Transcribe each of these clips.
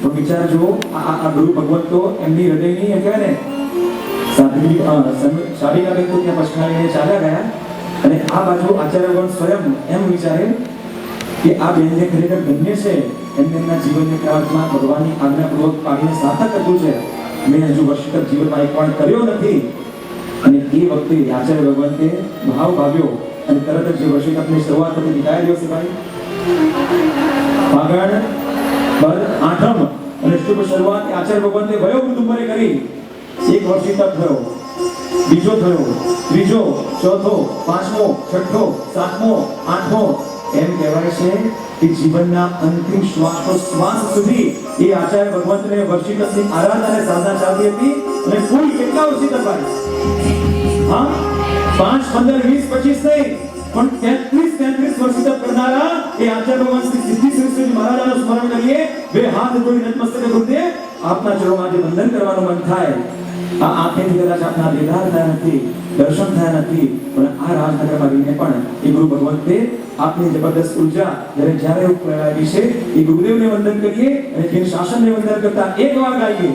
તો વિચાર જો આ ગુરુ ભગવત તો એમની હૃદયની એમ કહેવાય ને સાધવી શાળીના બેન તો ત્યાં પછાડીને ચાલ્યા ગયા અને આ બાજુ આચાર્યગણ સ્વયં એમ વિચારે કે આ બેનને ખરેખર ધન્ય છે એમને એમના જીવનની કાળમાં ભગવાનની આજ્ઞાપૂર્વક પાડીને સાર્થક કર્યું છે મેં હજુ વર્ષિત જીવનમાં એક પણ કર્યો નથી અને એ વખતે આચાર્ય ભગવંતે ભાવ ભાવ્યો અને તરત જ જે વર્ષિતની શરૂઆત હતી વિદાય દિવસે ભાઈ ફાગણ બદ આઠમ અને શુભ શરૂઆત આચાર્ય ભગવંતે વયો કુટુંબરે કરી એક વર્ષિત થયો બીજો થયો ત્રીજો ચોથો પાંચમો છઠ્ઠો સાતમો આઠમો એમ કહેવાય છે કે જીવનના અંતિમ શ્વાસ સુધી એ આચાર્ય ભગવંતને વર્ષિતની આરાધના અને સાધના ચાલતી હતી અને કુલ કેટલા વર્ષિત ભાઈ હા 5 15 20 25 નહીં પણ 33 વર્ષિત કરનારા એ આચાર્ય ભગવાન શ્રી સિદ્ધિ શ્રી મહારાજનું સ્મરણ કરીએ બે હાથ જોડી નતમસ્તકે ગુરુદેવ આપના ચરણોમાં જે વંદન કરવાનું મન થાય આ આંખેથી કદાચ આપના દીદાર થયા નથી દર્શન થયા નથી પણ આ રાજનગરમાં રહીને પણ એ ગુરુ ભગવંતે આપની જબરદસ્ત ઉર્જા જ્યારે પ્રયાગી છે એ ગુરુદેવને વંદન કરીએ અને તેના શાસનને વંદન કરતા એક વાર ગાઈએ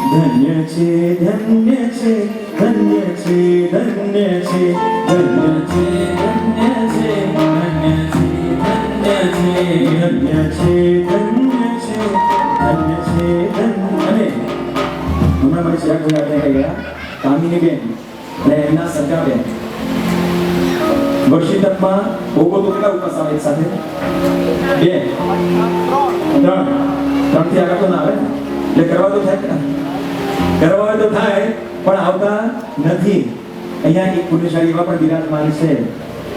ધન્ય છે ધન્ય છે ધન્ય છે ધન્ય છે ધન્ય છે ધન્ય છે ધન્ય છે ધન્ય છે ધન્ય છે ધન્ય છે ધન્ય છે અને હમણાં મારી શેર કોઈ આપણે ગયા કામિની બેન અને એમના સગા બેન વર્ષિતમાં ભોગો તો કેટલા ઉપવાસ આવે એક સાથે 2 3 થી આગળ તો ના આવે એટલે કરવા તો થાય કરવા તો થાય પણ આવતા નથી અહીંયા એક પુણ્યશાળી એવા પણ બિરાજમાન છે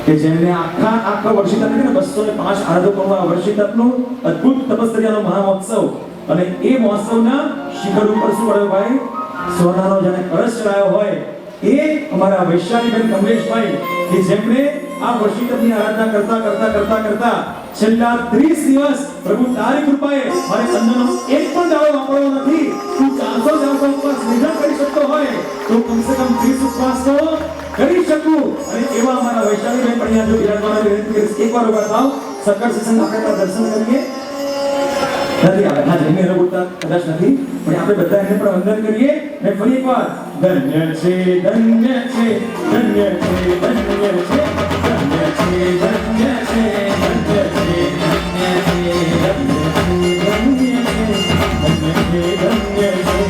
કે જેમને આખા વર્ષિત ને 205 આરાધકોમાં વર્ષિતનું અદ્ભુત તપસ્યાનો મહામહોત્સવ અને એ મહોત્સવના શિખર ઉપર શું પડ્યો ભાઈ સોનાનો જાણે કળશ ચડાયો હોય એ અમારા વૈશાલીબેન કમલેશભાઈ કે જેમણે આ વર્ષિતની આરાધના કરતા છેલ્લા 30 દિવસ પ્રભુ તારી કૃપાએ મારે અન્નનો એક પણ દાવો વાપરવો નથી તું 400 ઉપવાસ નિર્ણય કરી શકતો હોય તો કમસે કમ 30 ઉપવાસ તો કરી શકું અને એવા અમારા વૈશાલીબેન પણ અહીંયા જો બિરાજમાન વિનંતી કરીશ એકવાર ઉભા થાવ સકળ સત્સંગ આપણે દર્શન કરીએ નથી આવે હા જઈને બોલતા કદાચ નથી પણ આપણે બધા એને પણ વંદન કરીએ અને ફરી એકવાર ધન્ય છે ધન્ય છે ધન્ય છે ધન્ય છે ધન્ય છે ધન્ય છે ધન્ય છે ધન્ય છે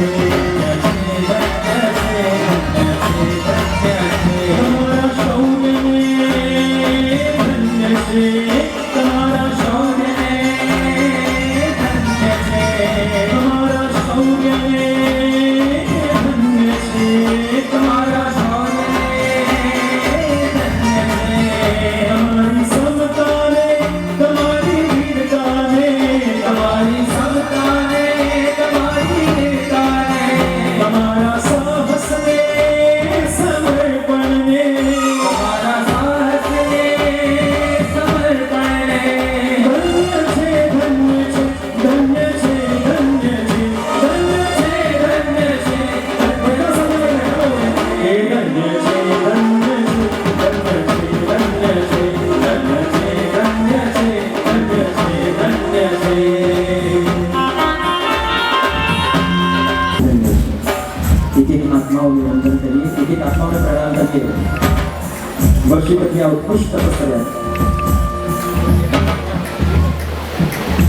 વર્ષિતની આ ઉત્કૃષ્ટ તપસ્યા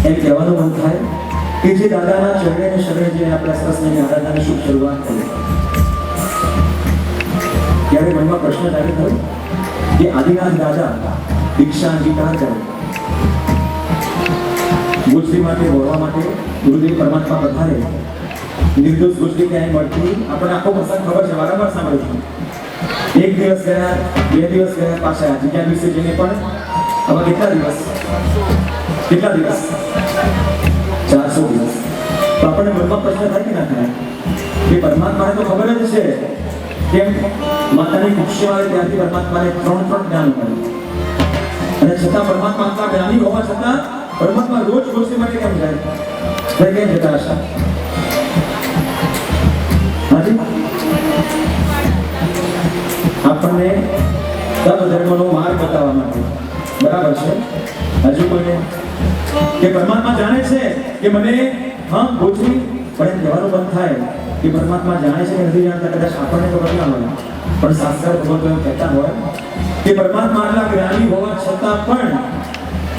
એમ કહેવાનું મન થાય કે જે દાદાના ચરણે શરણે જે આપણા સરસ્વતીની આરાધનાની શુભ શરૂઆત કરી ત્યારે મનમાં પ્રશ્ન જાગે થયો કે આદિનાથ દાદા દીક્ષા અંગીકાર કરે ગોષ્ઠી માટે બોલવા માટે ગુરુદેવ પરમાત્મા પધારે નિર્દોષ ગોષ્ઠી ક્યાંય મળતી આપણે આખો પ્રસંગ ખબર છે વારંવાર સાંભળ્યું છું એક દિવસ ગયા 2 દિવસ ગયા પાછા બીજા દિવસે જઈને પણ હવે કેટલા દિવસ 400 દિવસ તો આપણને મનમાં પ્રશ્ન થાય કે ના થાય કે પરમાત્માને તો ખબર જ છે કેમ માતાની કુક્ષી આવે ત્યારથી પરમાત્માને 3 જ્ઞાન મળે અને છતાં પરમાત્મા આટલા જ્ઞાની હોવા છતાં પરમાત્મા રોજ ગોષ્ઠી માટે કેમ જાય કેમ જતા હશે હાજી આપણને તપ ધર્મનો માર્ગ બતાવવા માટે બરાબર છે હજુ કોઈને કે પરમાત્મા જાણે છે કે મને હા ગોચવી પણ એમ કહેવાનું બંધ થાય કે પરમાત્મા જાણે છે કે નથી જાણતા, કદાચ આપણને ખબર ના હોય, પણ શાસ્ત્ર ભગવતો એમ કહેતા હોય કે પરમાત્મા આટલા જ્ઞાની હોવા છતાં પણ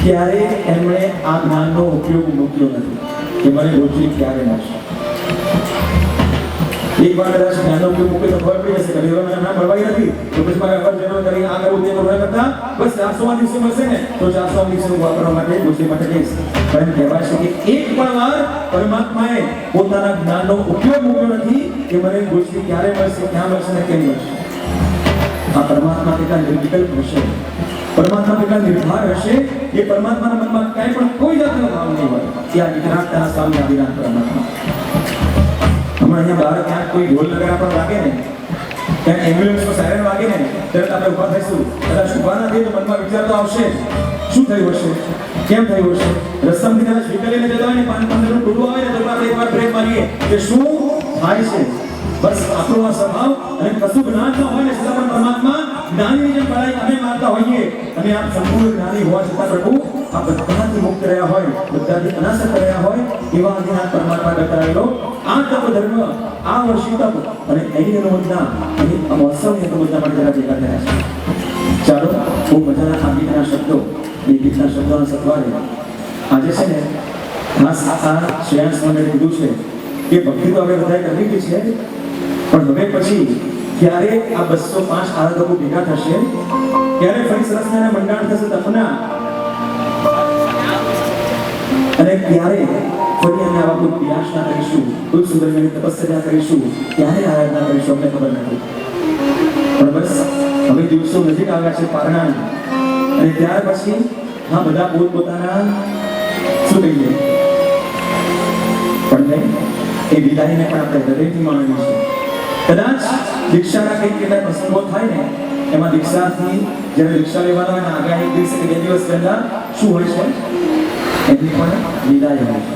ક્યારે એમણે આ જ્ઞાનનો ઉપયોગ મૂક્યો નથી કે મને ગોચવી ક્યારે મળશે. એક વાર કદાચ જ્ઞાનનો ઉપયોગ મૂકે તો ખબર પડી જશે કે હવે મને ના મળવાઈ નથી, તો પછી મારે અવર જનર કરી આ કરવું તે કરવું કરતા બસ 400 દિવસે મળશે ને તો 400 દિવસે વાપરવા માટે ગોચવી માટે કહીશ. પણ એમ કહેવાય છે કે એક પણ વાર પરમાત્માએ પોતાના જ્ઞાનનો ઉપયોગ મૂક્યો નથી કે મને ગોચવી ક્યારે મળશે, ક્યાં મળશે ને કેમ મળશે. આ પરમાત્મા કેટલા નિર્વિકલ્પ હશે, પરમાત્મા કેટલા નિર્ધાર હશે, એ પરમાત્માના મનમાં ક્યાંય પણ કોઈ જાતનો ભાવ નહીં હોય કે આ વિતરાગતાના સ્વામી આદિનાથ પરમાત્મા. હમણાં અહીંયા બહાર ક્યાંક કોઈ ઢોલ નગારા પણ વાગે ને, ક્યાંક એમ્બ્યુલન્સનો સાયરન વાગે ને, તરત આપણે ઊભા થઈશું. કદાચ ઊભા ના થઈએ તો મનમાં વિચાર તો આવશે શું થયું હશે, કેમ થયું હશે. રસ્તામાંથી કદાચ વિકલીને જતા હોય ને 5-15 નું ટોળું આવે ને તો આપણે એકવાર બ્રેક મારીએ કે શું થાય છે. બસ આપણો આ સ્વભાવ અને કશું જ્ઞાન ન હોય ને છતાં પણ પરમાત્મા જ્ઞાનની જેમ પડાઈ અમે મારતા હોઈએ અને આપ સંપૂર્ણ જ્ઞાની હોવા છતાં પ્રભુ આ બધાથી મુક્ત રહ્યા હોય, બધાથી અનાસક્ત રહ્યા હોય એવા આદિનાથ પરમાત્મા બતાવેલો આ તપ ધર્મ, આ વર્ષી તપ અને એની અનુમોદના અને આ મહોત્સવની અનુમોદના માટે જરા ભેગા થયા છે. ચાલો બહુ મજાના આ ગીતના શબ્દો, એ ગીતના શબ્દોના સત્વારે આજે છે ને ખાસ આ શ્રેયાંશ મંડળે કીધું છે કે ભક્તિ તો હવે બધાએ કરી દીધી છે, પણ હવે પછી ક્યારે આ 205 આરાધકો ભેગા થશે, ક્યારે ફરી સરસ મજાના મંડાણ થશે તપના, અને ક્યારે ફરી અમે આવા કોઈ પ્રયાસના કરીશું, કોઈ સુંદર મજાની તપસ્યા કરીશું, ક્યારે આરાધના કરીશું અમને ખબર નથી. પણ બસ હવે દિવસો નજીક આવ્યા છે પારણા, અને ત્યાર પછી હા બધા પોતપોતાના શું કહીએ પણ નહીં એ વિદાયને પણ આપણે હૃદયથી માણવી છે. કદાચ દીક્ષાના કંઈક કેટલાક પ્રસંગો થાય ને એમાં દીક્ષાથી જ્યારે દીક્ષા લેવાના હોય ને આગામી દિવસે કે 2 દિવસ પહેલા શું હોય છે એની પણ વિદાય હોય છે.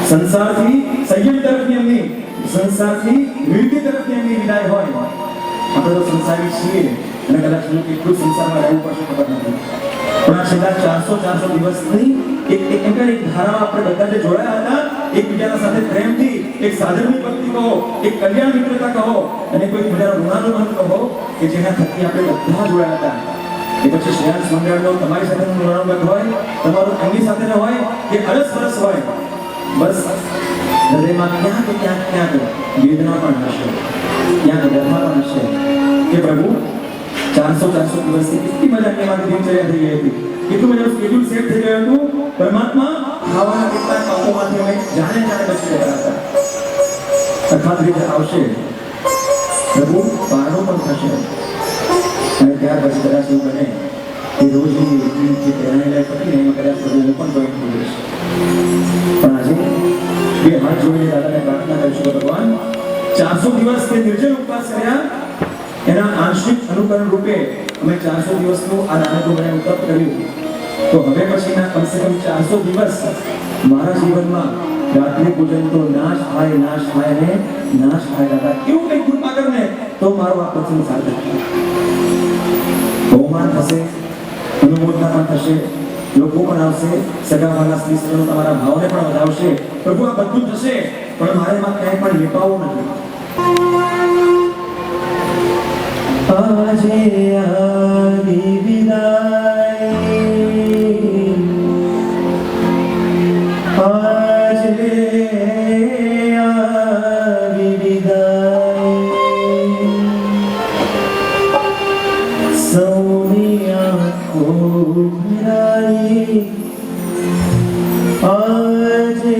સંસારથી સંયમ તરફની એમની, સંસારથી નિવૃત્તિ તરફની એમની વિદાય હોય. આપણે તો સંસારી છીએ અને કદાચ કેટલું સંસારમાં રહેવું પડશે ખબર નથી, પણ આ છેલ્લા 400 દિવસની એક ધારામાં આપણે બધા જે જોડાયા હતા એકબીજાના સાથે પ્રેમથી, એક સાધનની ભક્તિ કહો, એક કલ્યાણ મિત્રતા કહો, અને કોઈ બીજાનો ઋણાનુબંધ કહો કે જેના થકી આપણે બધા જોડાયા હતા. એ પછી શ્રેયાંશ મંડળનો તમારી સાથેનો ઋણાનુબંધ હોય, તમારો એમની સાથેનો હોય કે અરસ પરસ હોય, બસ હૃદયમાં ક્યાંક વેદના પણ હશે, ક્યાંક વ્યથા પણ હશે કે પ્રભુ 400 દિવસથી કેટલી મજાની અમારી દિનચર્યા થઈ ગઈ હતી, કેટલું મજાનું શેડ્યુલ સેટ થઈ ગયું હતું. પરમાત્મા ખાવાના કેટલાક પાપોમાંથી અમે જાણે બચી રહ્યા હતા. અર્થાત રીતે આવશે પ્રભુ પારણો પણ થશે, અને ત્યાર પછી કદાચ એવું બને કે રોજની જે પ્રેરણા પડી ને એમાં કદાચ પ્રભુ હું પણ જોઈન થઈ જઈશ. પણ આજે બે હાથ જોડીને દાદાને પ્રાર્થના કરીશું ભગવાન 400 દિવસ કે નિર્જળ ઉપવાસ કર્યા એના આંશિક અનુકરણ રૂપે અમે 400 દિવસનું આ નાનકડું મને તપ કર્યું, તો હવે પછીના કમસે કમ 400 દિવસ મારા જીવનમાં રાત્રિ પૂજન તો નાશ થાય ને નાશ થાય દાદા, એવું કંઈક કૃપા કરને તો મારો આ પ્રસંગ સાર્થક થશે. બહુમાન થશે, અનુમોદના પણ થશે, લોકો પણ આવશે, સગાવાલા સ્ત્રીઓ તમારા ભાવને પણ વધાવશે. પ્રભુ આ બધું થશે, પણ મારે એમાં ક્યાંય પણ લેપાવું નથી. આજે આવી વિદાય, આજે આવી વિદાય, સૌની આંખો ભરાઈ, આજે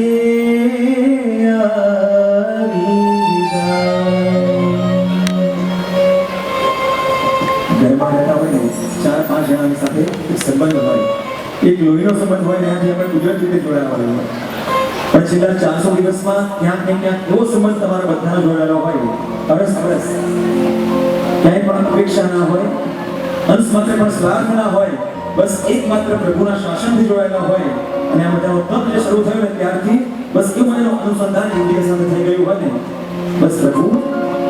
સંબંધ હોય, એક લોહીનો સંબંધ હોય ને એનાથી આપણે કુદરતી રીતે જોડાયેલા હોય, પણ છેલ્લા 400 દિવસમાં ક્યાંક ને ક્યાંક એવો સંબંધ તમારા બધાનો જોડાયેલો હોય, અરસ ક્યાંય પણ અપેક્ષા ના હોય, અંશ માત્ર પણ સ્વાર્થ ના હોય, બસ એકમાત્ર પ્રભુના શાસનથી જોડાયેલા હોય, અને આ બધાનો તપ જે શરૂ થયો ને ત્યારથી બસ એવું મને અનુસંધાન એકબીજા સાથે થઈ ગયું હોય ને, બસ પ્રભુ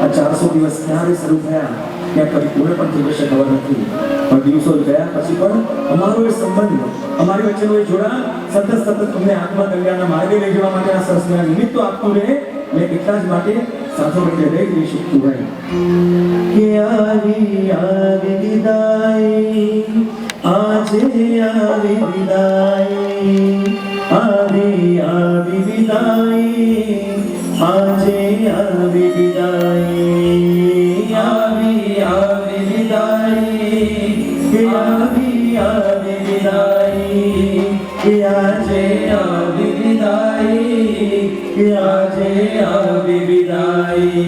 આ 400 દિવસ ક્યારે શરૂ થયા ત્યાં કદી પૂર્ણ પણ થઈ જશે ખબર નથી. પણ દિવસો ગયા પછી પણ અમારો એ સંબંધ, અમારી વચ્ચેનો એ જોડાણ સતત તમને આત્મકલ્યાણના માર્ગે લઈ જવા માટે આ સંસ્થાના નિમિત્તો આપતું રહે અને એટલા જ માટે સાથે મળીને રહી શકતું રહે. કે આવી આવી વિદાય, આજે આવી વિદાય, આવી આવી વિદાય, આજે આવી વિદાય, આવી આવી વિદાય, કે આવી આવી વિદાય, કે આજે આવી વિદાય, કે આજે આવી વિદાય.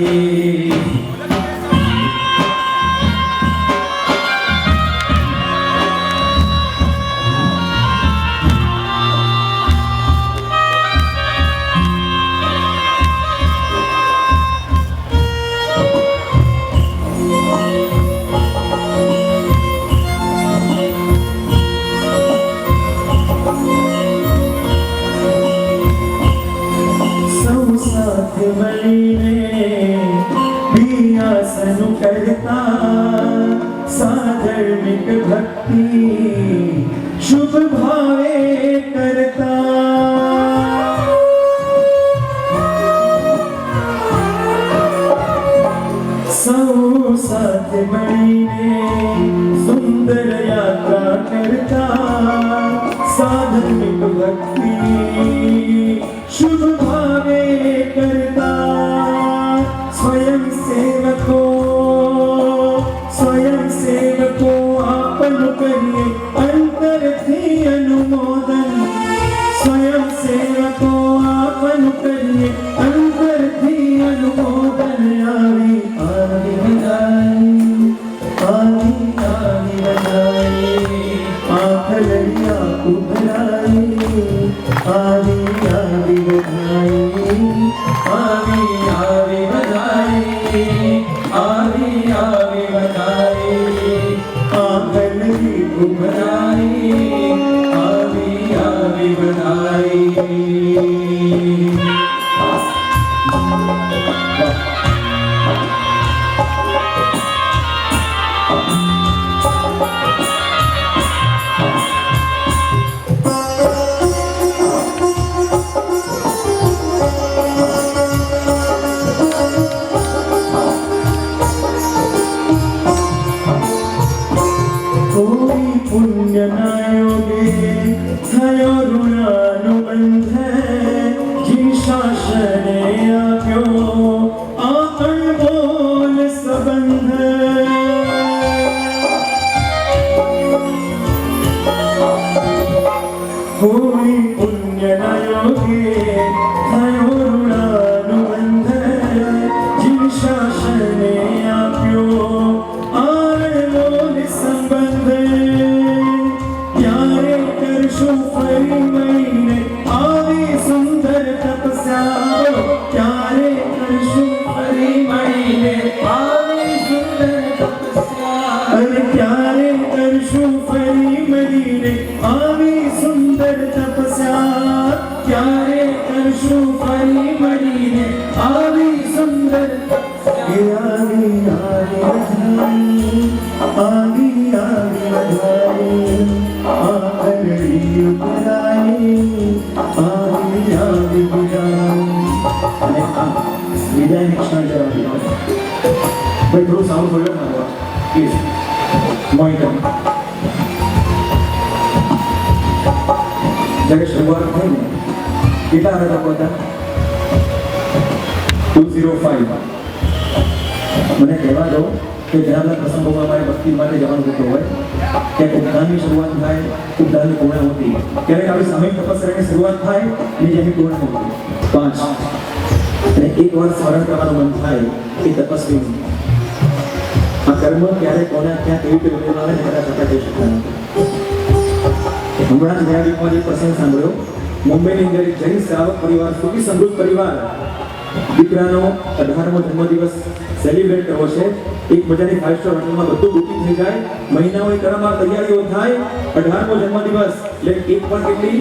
साधर्मिक भक्ति शुभ भावे करता, सौ साथ મળીને सुंदर यात्रा करता, साधर्मिक भक्ति शुभ भावे करता, स्वयं सेवको आपन करिए अंतरथी अनुमोदन, स्वयं सेवको आपन करिए अंतरथी अनुमोदन. आवी आवी बधाई, आवी आवी बधाई, आखलड़िया उभराई, आवी आवी बधाई, आवी आवी बधाई, आवी आवी बधाई, आखलड़ी उभराई, आवी आवी बधाई. जब शुरुआत थी ने कितना आ रहा था 205 मैंने कहवा दो कि जहाँ प्रसंगों में हमारे भक्ति माटे जवान होते हुए क्या उपदान की शुरुआत थाय उपदान पूर्ण होती क्या कभी सामूहिक तपस्या की शुरुआत थाय ने जमी पूर्ण होती 5 અને એક વાર સ્મરણ કરવાનું મન થાય એ તપસ્વી આ કર્મ ક્યારે કોના ક્યાં કેવી રીતે બનેલું આવે ને કદાચ આપણે કહી શકતા નથી. હમણાં જ મેં એક પ્રસંગ સાંભળ્યો. મુંબઈની અંદર એક જૈન શ્રાવક પરિવાર, સુખી સમૃદ્ધ પરિવાર, દીકરાનો 18મો જન્મદિવસ સેલિબ્રેટ કરવો છે એક મજાની 5 સ્ટાર હોટલમાં બધું બુકિંગ થઈ જાય, મહિનાઓની તરમાર તૈયારીઓ થાય, 18મો જન્મદિવસ એટલે કેક પણ કેટલી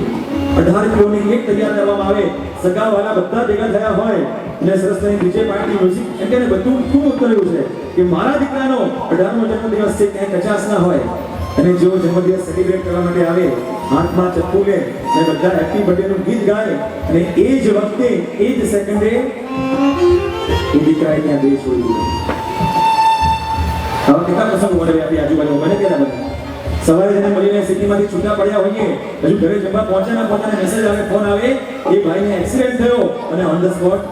18 કિલોની કેક તૈયાર કરવામાં આવે, સગાવાળા બધા ભેગા થયા હોય અને સરસ મજાની ડીજે પાર્ટી મ્યુઝિક એમ કે બધું ખૂબ ઉતર્યું છે કે મારા દીકરાનો 18મો જન્મદિવસ છે, ક્યાંય કચાશ ના હોય. અને જેવો જન્મદિવસ સેલિબ્રેટ કરવા માટે આવે, હાથમાં ચપ્પુ લે અને બધા હેપી બર્થડે નું ગીત ગાય, અને એ જ વખતે એ જ સેકન્ડે એ દીકરાએ ત્યાં દેશ છોડી દીધો. આવા કેટલા પ્રસંગો મળે આપણી આજુબાજુ મને કેટલા બધા. સવારે જઈને મળીને સિટીમાંથી છૂટા પડ્યા હોઈએ, હજુ ઘરે જમવા પહોંચ્યા ના પહોંચ્યા મેસેજ આવે, ફોન આવે, એ ભાઈને એક્સિડન્ટ થયો અને ઓન ધ સ્પોટ.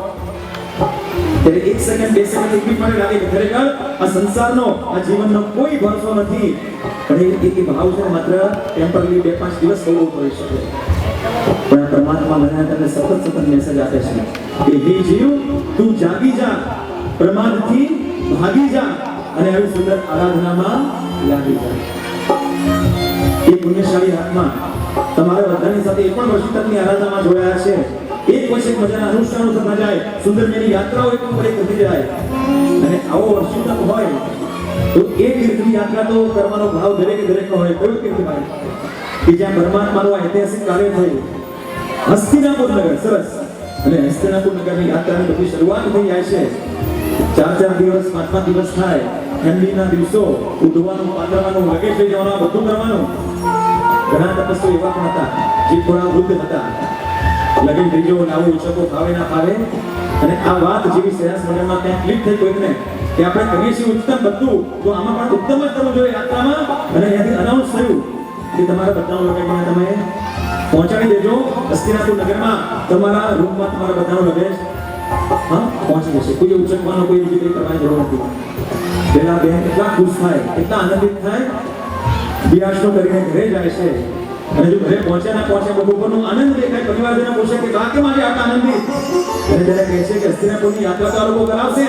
ત્યારે 1 સેકન્ડ 2 સેકન્ડ એટલી પણ લાગે કે ખરેખર આ સંસારનો આ જીવનનો કોઈ ભરોસો નથી. અને એ ભાવ છે માત્ર ટેમ્પરરી 2-5 દિવસ બહુ કરી શકે, પણ પરમાત્મા મને તમને સતત મેસેજ આપે છે કે હે જીવ, તું જાગી જા, પ્રમાદથી ભાગી જા અને આવી સુંદર આરાધનામાં લાગી જા. એ પુણ્યશાળી આત્મા તમારા બધાની સાથે એ પણ વર્ષોની આરાધનામાં જોડાયા છે. એક પછી એક મજાના અનુષ્ઠાનો થતા જાય, સુંદર મજાની યાત્રાઓ એક ઉપર એક થતી જાય, અને આવો વર્ષોતક હોય તો એ તીર્થની યાત્રા તો કરવાનો ભાવ દરેકનો હોય. કયો તીર્થ ભાઈ કે જ્યાં પરમાત્માનું ઐતિહાસિક કાર્ય થયું, હસ્તિનાપુર નગર. સરસ. અને હસ્તિનાપુર નગરની યાત્રાની બધી શરૂઆત થઈ જાય છે. 4 દિવસ 5 દિવસ થાય, ઠંડીના દિવસો, ઉઠવાનું, પાથરવાનું, લગેજ લઈ જવાનું, બધું કરવાનું. ઘણા તપસ્વીઓ એવા પણ હતા જે થોડા વૃદ્ધ હતા, લગન ત્રીજો લાવો ઉચકો ફાવે ના ફાવે. અને આ વાત જેવી સહેજ મંડળમાં ક્યાંક ક્લિક થઈ કોઈકને કે આપણે કરીએ છીએ ઉત્તમ બધું, તો આમાં પણ ઉત્તમ જ કરવું જોઈએ યાત્રામાં. અને અહીંયાથી અનાઉન્સ થયું કે તમારા બધાનો લગેજને તમે પહોંચાડી દેજો હસ્તિનાપુર નગરમાં, તમારા રૂમમાં તમારા બધાનો લગેજ પહોંચી જશે. કોઈ ઉચકવાનો કોઈ બીજી કંઈ કરવાની જરૂર નથી. પેલા બેન એટલા ખુશ થાય, એટલા આનંદિત થાય, બિયાશનો કરીને ઘરે જાય છે. અને જો ઘરે પહોંચ્યા ના પહોંચ્યા બધું ઉપરનો આનંદ દેખાય, પરિવારજનો પૂછે કે આ કેમ આજે આટલા આનંદિત? અને ત્યારે કહે છે કે હસ્તિનાપુરની યાત્રા તો આ લોકો કરાવશે,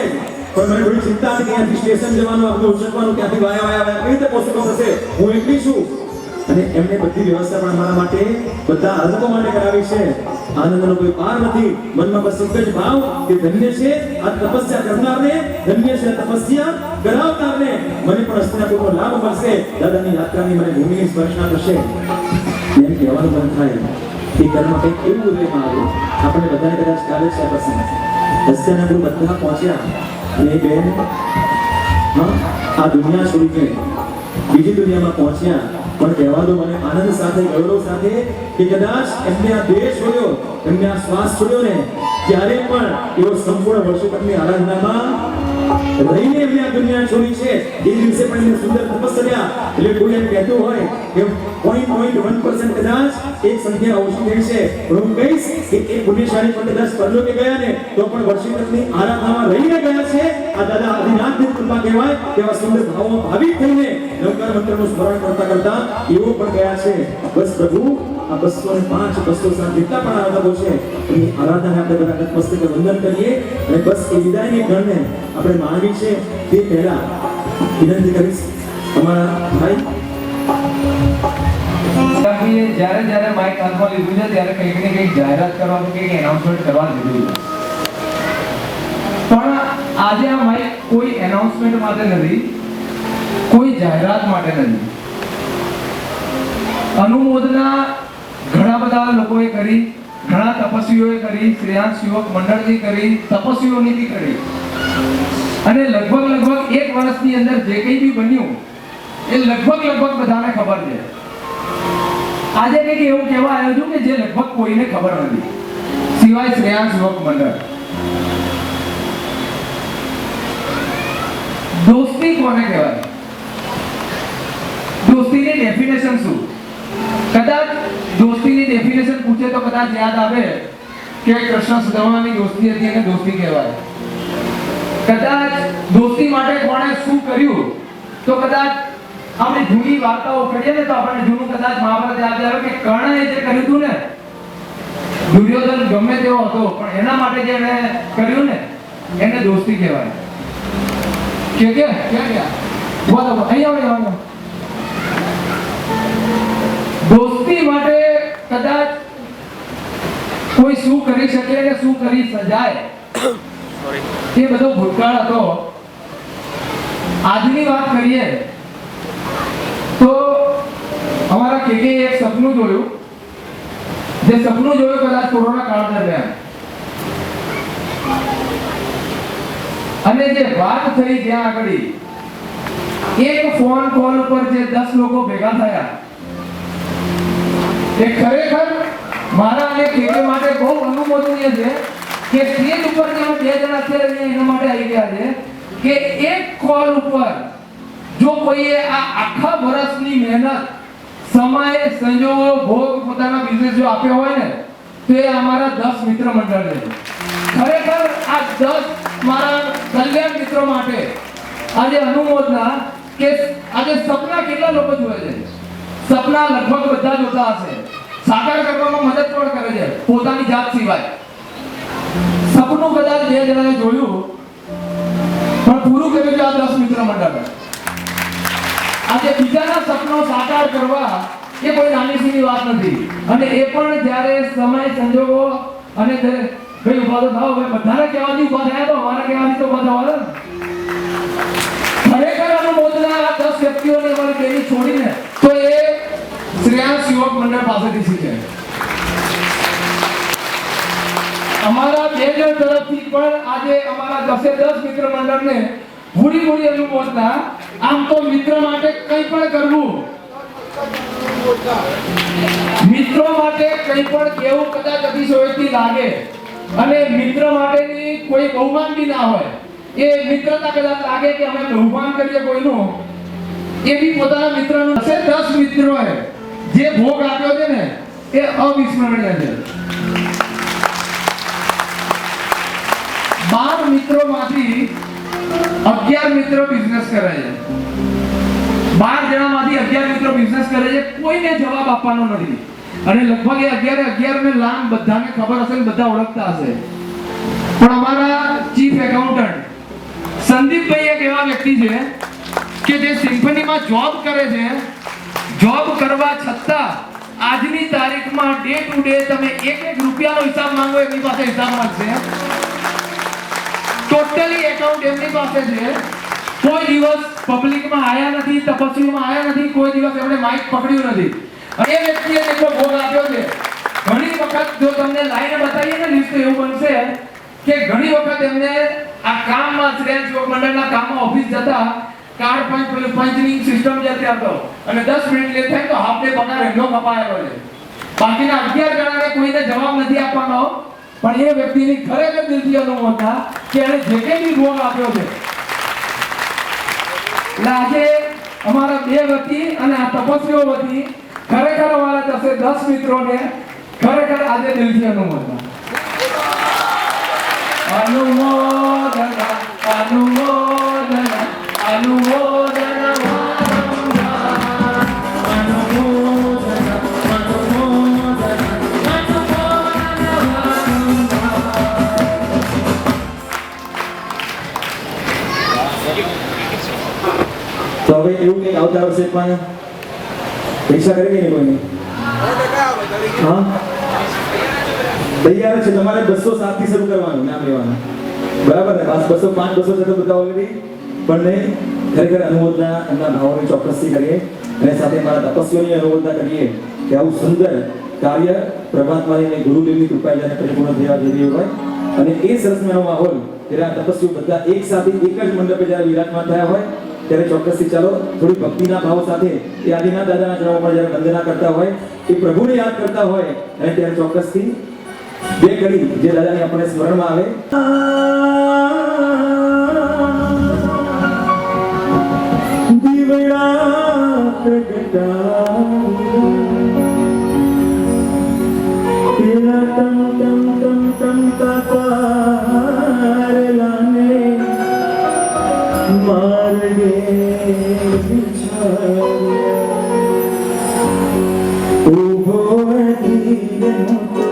પણ મને થોડી ચિંતા હતી કે અહીંયાથી સ્ટેશન જવાનું, આપણે ઉચકવાનું, ત્યાંથી વાયા કેવી રીતે પોસિબલ થશે, હું એકલી છું. અને એમને બધી વ્યવસ્થા પણ અમારા માટે, બધા આનંદો માટે કરાવી છે. આનંદનો કોઈ પાર નથી. મનમાં બસ એક જ ભાવ કે ધન્ય છે આ તપસ્યા કરનારને, ધન્ય છે તપસ્યા કરાવનારને. મને પણ હસ્તિનાપુરનો લાભ મળશે, દાદાની યાત્રાની મને ભૂમિની સ્પર્શના થશે. એમ કહેવાનું મન થાય કે ઘરમાં કંઈક એવું ઉદયમાં આવ્યું. આપણે બધાને કદાચ ખ્યાલ છે આ પ્રસંગ. હસ્તિનાપુર બધા પહોંચ્યા અને એ બેન આ દુનિયા છોડીને બીજી દુનિયામાં પહોંચ્યા. પણ કહેવા દો મને આનંદ સાથે, ગૌરવ સાથે કે કદાચ એમને આ દેહ છોડ્યો, એમને આ શ્વાસ છોડ્યો ને, ત્યારે પણ એવો સંપૂર્ણ વર્ષોતકની આરાધનામાં રહીને એમને આ દુનિયા છોડી છે. એ દિવસે પણ એમને સુંદર તપસ્યા. એટલે કોઈ એમ કહેતું હોય કે 0.1% કદાચ એક સંખ્યા ઓછી થઈ છે, પણ હું કહીશ કે એ પુણ્યશાળી પણ કદાચ પરલોકે ગયા ને તો પણ વર્ષોતકની આરાધનામાં રહીને ગયા છે. આ દાદા આદિનાથની કૃપા કહેવાય. તેવા સુંદર ભાવમાં ભાવિક થઈને નવકાર મંત્રનું સ્મરણ કરતા એવો પણ ગયા છે. બસ પ્રભુ આ 205 207 જેટલા પણ આરાધકો છે એની આરાધના આપણે બધા નતમસ્તકે વંદન કરીએ. અને બસ એ વિદાયની ગણને આપણે માનવી છે. તે પહેલા વિનંતી કરીશ અમારા ભાઈ જ્યારે માઇક હાથમાં લીધું છે ત્યારે કંઈક ને કંઈક જાહેરાત કરવાનું, કંઈક એનાઉન્સમેન્ટ કરવા જરૂરી છે. પણ આજે આ માઇક કોઈ એનાઉન્સમેન્ટ માટે નથી, કોઈ જાહેરાત માટે નથી. અનુમોદના ઘણા બધા લોકોએ કરી, ઘણા તપસ્વીઓએ કરી, શ્રેયાંશ યુવક મંડળની કરી, તપસ્વીઓની કરી. અને લગભગ 1 વર્ષની અંદર જે કંઈ બી બન્યું એ લગભગ બધાને ખબર છે. આજે કંઈક એવું કહેવા આવ્યો છું કે જે લગભગ કોઈને ખબર નથી, સિવાય શ્રેયાંશ યુવક મંડળ. દોસ્તી કોને કહેવાય? દોસ્તીની ડેફિનેશન શું? કદાચ દોસ્તીની ડેફિનેશન પૂછે તો કદાચ યાદ આવે કે કૃષ્ણ સુદામાની દોસ્તી હતી અને દોસ્તી કહેવાય. કદાચ દોસ્તી માટે કોણે શું કર્યું તો કદાચ આપણે જૂની વાર્તાઓ કરીએ ને તો આપણને જૂનું કદાચ મહાભારત યાદ આવે કે કર્ણએ જે કર્યું હતું ને, દુર્યોધન ગમે તેવો હતો પણ એના માટે જે એને કર્યું ને એને દોસ્તી કહેવાય. કે બોલો અહીંયા આવો. દોસ્તી માટે કદાચ કોઈ શું કરી શકે કે શું કરી સજાય એ બધો ભૂતકાળ હતો. આજની વાત કરીએ તો અમારા કેકે એક સપનું જોયું, જે સપનું જોયું કદાચ કોરોના કાળ દરમિયાન, અને જે વાત થઈ ત્યાં આગળ એક ફોન કોલ ઉપર જે 10 લોકો ભેગા થયા, એ ખરેખર મારા અને કેકે માટે બહુ અનુમોદનીય છે કે સ્ટેજ ઉપર જે અમે 2 જણા અત્યારે અહીંયા એના માટે આવી ગયા છે કે એક કોલ ઉપર જો કોઈએ આ આખા વર્ષની મહેનત, સમય, સંજોગો, ભોગ પોતાના બિઝનેસ જો આપ્યો હોય ને તો એ અમારા 10 મિત્ર મંડળ છે. ખરેખર આ 10 મારા કલ્યાણ મિત્રો માટે આજે અનુમોદના કે આજે સપના કેટલા લોકો જુએ છે. સપના લગભગ બધા જોતા હશે, સાકાર કરવામાં મદદ પણ કરે છે પોતાની જાત સિવાય. સપનું કદાચ 2 જણાએ જોયું પણ પૂરું કર્યું છે આ 10 મિત્ર મંડળ. આજે બીજાના સપનો સાકાર કરવા એ કોઈ નાની સીની વાત નથી, અને એ પણ જ્યારે સમય, સંજોગો અને ભાઈ ઉભા તો થાવ, ભાઈ બધાને કહેવાથી ઉભા થયા તો અમારા કહેવાથી તો ઉભા થવા. ખરેખર અનુમોદના આ 10 વ્યક્તિઓને અમારી બેની છોડીને તો એ શ્રેયાંશ યુવક મંડળ પાસેથી શીખે. અમારા 2 જણ તરફથી પણ આજે અમારા 10 મિત્ર મંડળને પૂરી અનુમોદના. આમ તો મિત્ર માટે કંઈ પણ કરવું, મિત્રો માટે કંઈ પણ કેવું કદાચ અતિશયોક્તિ લાગે, અને મિત્ર માટેની કોઈ બહુમાન બી ના હોય, એ મિત્રતા કદાચ લાગે કે અમે બહુમાન કરીએ કોઈનું, એ બી પોતાના મિત્રનું. 10 મિત્રોએ જે ભોગ આપ્યો છે ને એ અવિસ્મરણીય છે. 12 મિત્રોમાંથી 11 મિત્રો બિઝનેસ કરે છે. 12 જણામાંથી 11 મિત્રો બિઝનેસ કરે છે. કોઈને જવાબ આપવાનો નથી, અને લગભગ એ 11 ને લાન બધાને ખબર હશે, બધા ઓળખતા હશે. પણ અમારા ચીફ એકાઉન્ટન્ટ સંદીપભાઈ એક એવા વ્યક્તિ છે કે જે સિમ્ફનીમાં જોબ કરે છે. જોબ કરવા છતાં આજની તારીખમાં ડે ટુ ડે તમે 1 રૂપિયાનો હિસાબ માંગો એમની પાસે હિસાબ માંગશે. ટોટલી એકાઉન્ટ એમની પાસે છે. કોઈ દિવસ પબ્લિકમાં આયા નથી, તપસ્વીમાં આયા નથી, કોઈ દિવસ એમણે માઇક પકડ્યું નથી. એ વ્યક્તિએ જેટલો ભોગ આપ્યો છે, ઘણી વખત જો તમને લાઈને બતાવીએ ને લિસ્ટ, એવું બનશે કે ઘણી વખત એમને આ કામમાં શ્રેયાંશ યુવક મંડળના કામમાં ઓફિસ જતા કાર્ડ પંચની સિસ્ટમ જે હતો, અને 10 મિનિટ લેટ થાય તો હાફ ડે પગાર એમનો કપાયેલો છે. બાકીના 11 જણાને કોઈને જવાબ નથી આપવાનો. પણ એ વ્યક્તિની ખરેખર દિલથી અનુમોદના કે એને જે કંઈ બી ભોગ આપ્યો છે. એટલે આજે અમારા 2 વતી અને આ તપસ્વીઓ વતી ખરેખર અમારા 10 મિત્રોને ખરેખર આજે દિલથી અનુમોદના. અનુમોદના, અનુમોદના, અનુમોદના. તો હવે એવું કંઈક આવતા વર્ષે પણ પૈસા કરી કે નહીં કોઈને? હા, તૈયાર છે. તમારે 207 થી શરૂ કરવાનું, નામ લેવાનું, બરાબર ને? 205, 206 તો બધા ઓલરેડી. પણ નહીં, ખરેખર અનુમોદના એમના ભાવોની ચોક્કસથી કરીએ, અને સાથે મારા તપસ્વીઓની અનુમોદના કરીએ કે આવું સુંદર કાર્ય પ્રભાતમાની અને ગુરુદેવની કૃપા જ્યારે પરિપૂર્ણ થયા જઈ રહ્યું હોય, અને એ સરસ મજાનો માહોલ જ્યારે આ તપસ્વીઓ બધા એક સાથે એક જ મંડપે જ્યારે વિરાજમાન થયા હોય ત્યારે ચોક્કસથી ચાલો થોડી ભક્તિના ભાવ સાથે એ આદિનાથ દાદાના ચરણોમાં જ્યારે વંદના કરતા હોય, એ પ્રભુને યાદ કરતા હોય, અને ત્યારે ચોક્કસથી 2 કડી જે દાદાની આપણે સ્મરણમાં આવે. દીવડા પ્રગટા તેરા તમ તમ તમ તમ તાર લાને માર્ગે બિછાયા ઉભો ધીરનો તો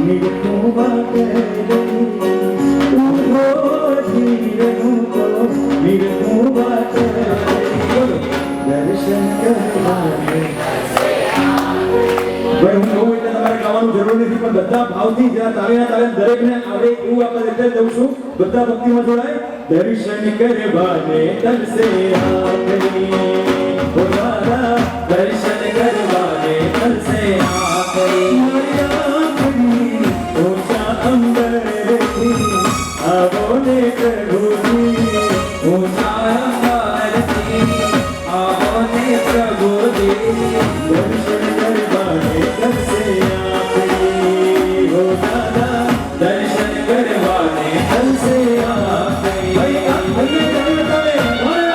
નિરખો બાકે ઉભો ધીરનો તો નિરખો બાકે દર્શન કરવાને. ભાઈ હું કહું એટલે તમારે ગાવાનું જરૂર નથી, પણ બધા ભાવથી જ્યાં તાળીના તાળે દરેકને આવડે એવું આપણે એટલે દઉં છું. બધા ભક્તિમાં જોડાય. दर्शन करवाने तन से आखरी हो दादा दर्शन करवाने तन से आखरी ऊंचा अंबर थी आवोने प्रभु जी ऊंचा अंबर थी आवोने प्रभु जी दर्शन करवाने तन से आखरी हो दादा दर्शन करवाने तन से आखरी भैया भैया भैया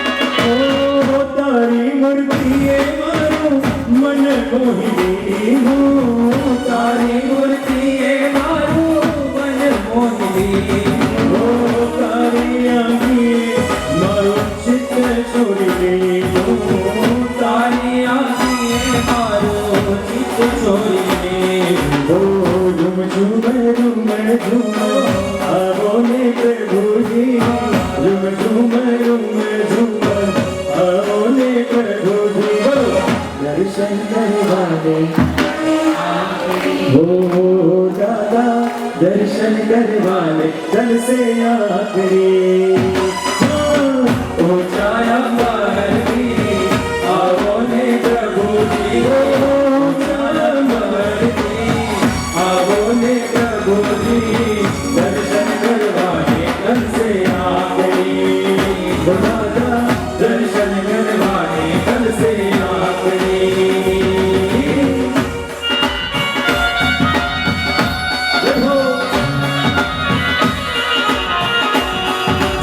देखो तारी मूर्ति मारो मन मोहिनी हो तारी मूर्ति मारो मन मोहिनी हो तारी आँखी मारो चित्त छोड़िए हो तारी आँखी मारो चित्त छोड़िए हो झुम झुम झुम झुम आवो ने प्रभु जी झुम झुम झुम झुम आवोने प्रभु जी दर्शन करवाने हो दादा दर्शन करवाने तन से आखरी ऊंचाया महरी आवोने प्रभु जी ऊंचाया महरी आवोने प्रभु जी दर्शन करवाने तन से आखरी हो दादा दर्शन करवाने तन से आखरी देखो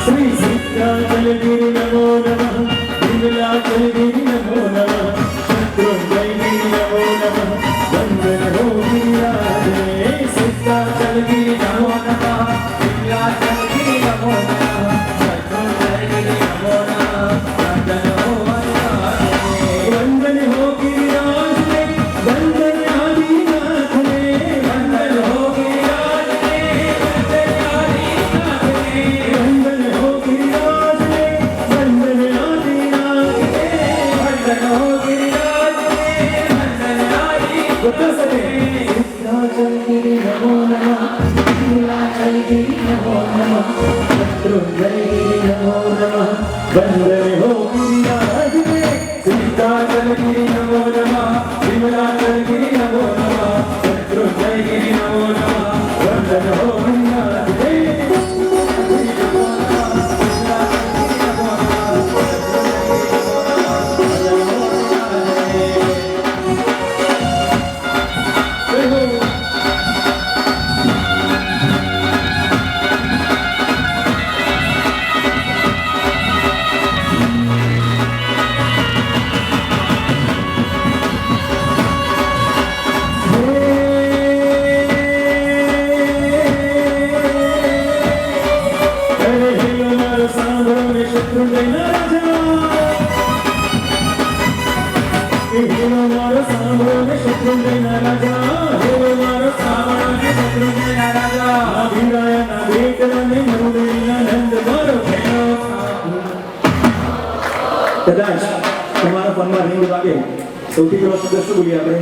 श्री सीताचल गिरि नमो नमः विमलाचल गिरि नमो नमः शत्रुंजय गिरि नमो नमः वंदन हो गिरिराजे सीताचल गिरि नमो नमः विमलाचल गिरि नमो नमः शत्रुंजय गिरि नमो नमः वंदन हो वंदन हो गिरिराज ने वंदन आदिनाथ ने वंदन हो गिरिराज ने वंदन आदिनाथ ने वंदन हो गिरिराज ने वंदन आदिनाथ ने वंदन हो गिरिराज ने वंदन आदिनाथ ने सीताचल गिरि नमो नमः नीलाचल गिरि नमो नमः शत्रुंजय गिरि नमो नमः वंदन हो गिरिराज ने सीताचल गिरि नमो नमः विमलाचल गिरि नमो नमः शत्रुंजय गिरि नमो नमः वंदन हो गिरिराज ने કદાચ તમારા ફોનમાં રિંગ વાગે સૌથી પહેલો શબ્દ શું બોલીએ આપણે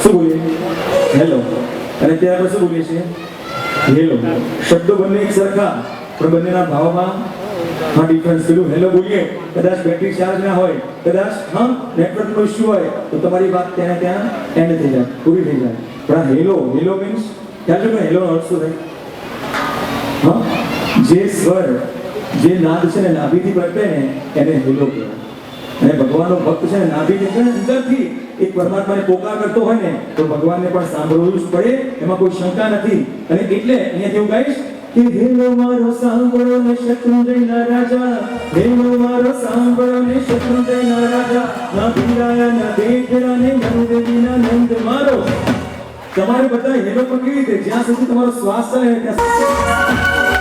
શું બોલીએ હેલો અને ત્યાર પછી શું બોલીએ છીએ હેલો શબ્દો બંને એક સરખા પણ બંનેના ભાવમાં હા ડિફરન્સ પેલું હેલો બોલીએ કદાચ બેટરી ચાર્જ ના હોય કદાચ હા નેટવર્કનો ઇશ્યુ હોય તો તમારી વાત ત્યાં ત્યાં એન્ડ થઈ જાય પૂરી થઈ જાય પણ આ હેલો હેલો મીન્સ ખ્યાલ છે કે હેલોનો અર્થ શું થાય હા જે સ્વર જે નાદ છે ને નાભીથી પ્રગટે ને એને હેલો કહેવાય અને ભગવાનનો ભક્ત છે ને નાભીની અંદરથી એક પરમાત્માને પોકાર કરતો હોય ને તો ભગવાનને પણ સાંભળવું જ પડે એમાં કોઈ શંકા નથી અને એટલે અહીંયા કેવું ગાઈશ કે હેલો મારો સાંભળો ને શત્રુંજયના રાજા હેલો મારો સાંભળો ને શત્રુંજયના રાજા ના ભીરાયા ના દેખરા ને નંદજીના નંદ મારો તમારે બધા હેલો પણ કેવી રીતે જ્યાં સુધી તમારો શ્વાસ ચાલે ત્યાં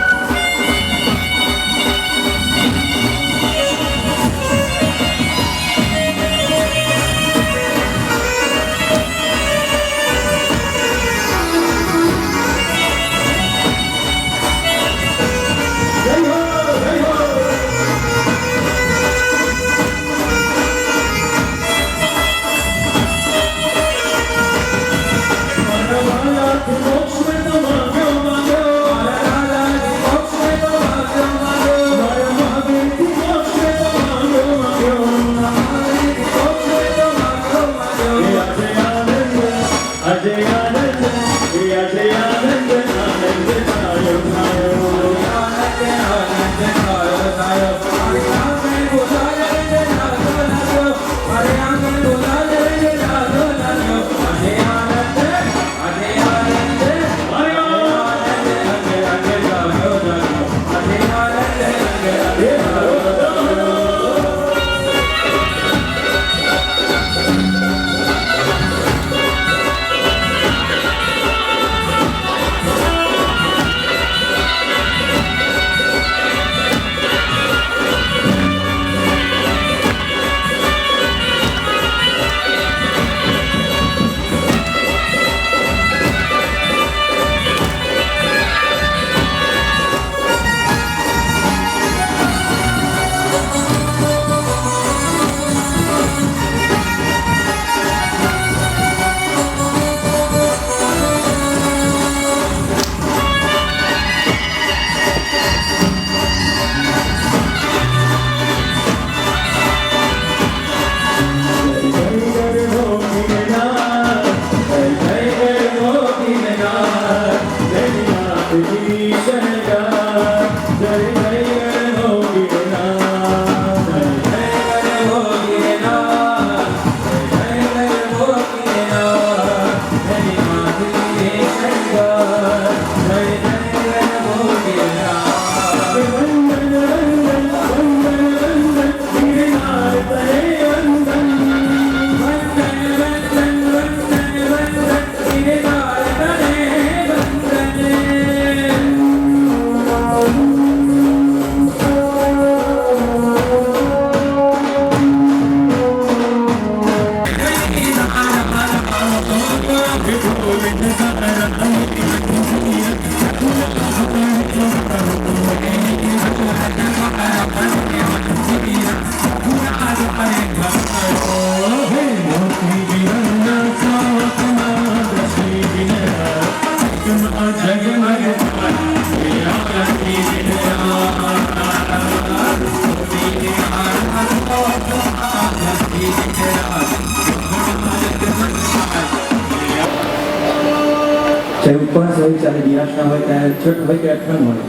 चाहे उपवास हो, चाहे નિરાશા હોય, ચાहे છઠ હોય કે અઠમ હોય,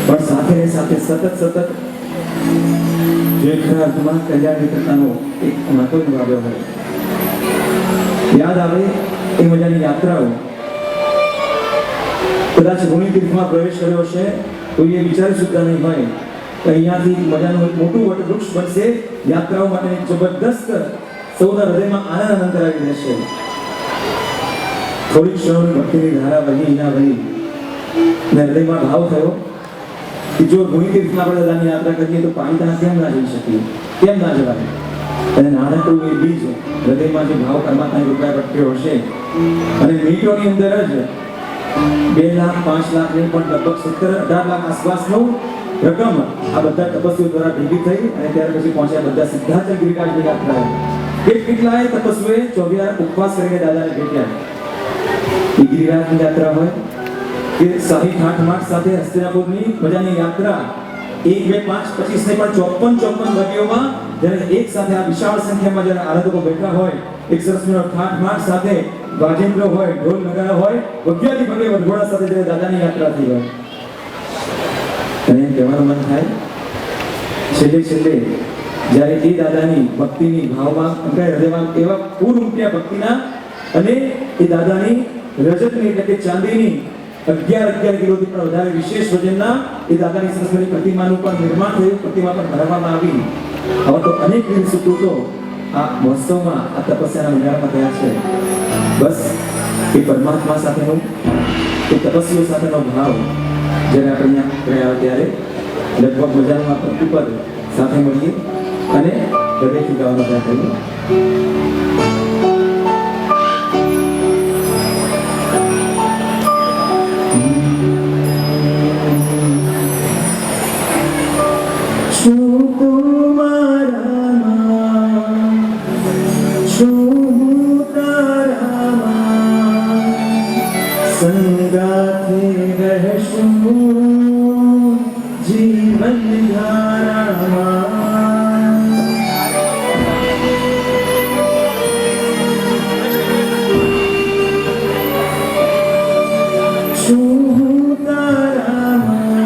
પણ સાથે ને સાથે સતત જે ખરા અર્થમાં કલ્યાણ વિતરતાનો એક મહત્વ નિભાવ્યો હોય. યાદ આવે એ મજાની યાત્રાઓ. કદાચ ગુણી તીર્થમાં પ્રવેશ કર્યો હશે તો એ વિચારી સુદ્ધા નહીં હોય કે અહીંયાથી મજાનું એક મોટું વટવૃક્ષ બનશે. યાત્રાઓ માટે એક જબરદસ્ત સૌના હૃદયમાં આનંદ અનંત આવી રહેશે. થોડી ક્ષણોની ભક્તિની ધારા વહી ના વહી ને હૃદયમાં ભાવ થયો કે જો ગુણી તીર્થમાં આપણે દાદાની યાત્રા કરીએ તો પાણીદાન કેમ ના જઈ શકીએ, કેમ ના જવાય. અને નાનકડું એ બીજ હૃદયમાં જે ભાવ પરમાત્માની કૃપાએ પ્રગટ્યો હશે અને મિનિટોની અંદર જ 2 લાખ 5 લાખ નહીં પણ લગભગ 17-18 લાખ આસપાસનો રકમ આ બધા તપસ્વીઓ દ્વારા ભેગી થઈ અને ત્યાર પછી પહોંચ્યા બધા સિદ્ધાર્થ ગિરિરાજની યાત્રાએ. કેટલાય તપસ્વીઓએ 24 ઉપવાસ કરીને દાદાને ભેટ્યા. એ ગિરિરાજની યાત્રા હોય કે શાહી ઠાઠ માઠ સાથે હસ્તિનાપુરની મજાની યાત્રા 1, 2, 5, 25 ને પણ 54 વાગ્યોમાં જ્યારે એક સાથે આ વિશાળ સંખ્યામાં જ્યારે આરાધકો બેઠા હોય, એક સરસનો ઠાઠ માઠ સાથે વાજેન્દ્ર હોય, ઢોલ નગારા હોય, વગ્યાથી ભગે વડઘોડા સાથે જ્યારે દાદાની યાત્રા થઈ હોય અને એમ કહેવાનું મન થાય છેલ્લે જ્યારે એ દાદાની ભક્તિની ભાવમાં હૃદયમાં એવા પૂર ઉમટ્યા ભક્તિના અને એ દાદાની રજતની એટલે કે ચાંદીની 11 કિલોથી પણ વધારે વિશેષ વજનના એ દાદાની સરસ્વતી પ્રતિમાનું પણ નિર્માણ થયું. પ્રતિમા પણ બનાવવામાં આવી. હવે તો અનેક વિવિધ સુકૃતો આ મહોત્સવમાં આ તપસ્યાના મંડાળમાં થયા છે. બસ એ પરમાત્મા સાથેનો એ તપસ્વીઓ સાથેનો ભાવ જ્યારે આપણે અહીંયા ગયા ત્યારે લગભગ મજાનું આ પ્રતિપદ સાથે મળીએ અને હૃદયથી ગાવાનો પ્રયાસ કરીએ. સંગાથે રહેશું જીવન ધારામાં. શું તારામાં,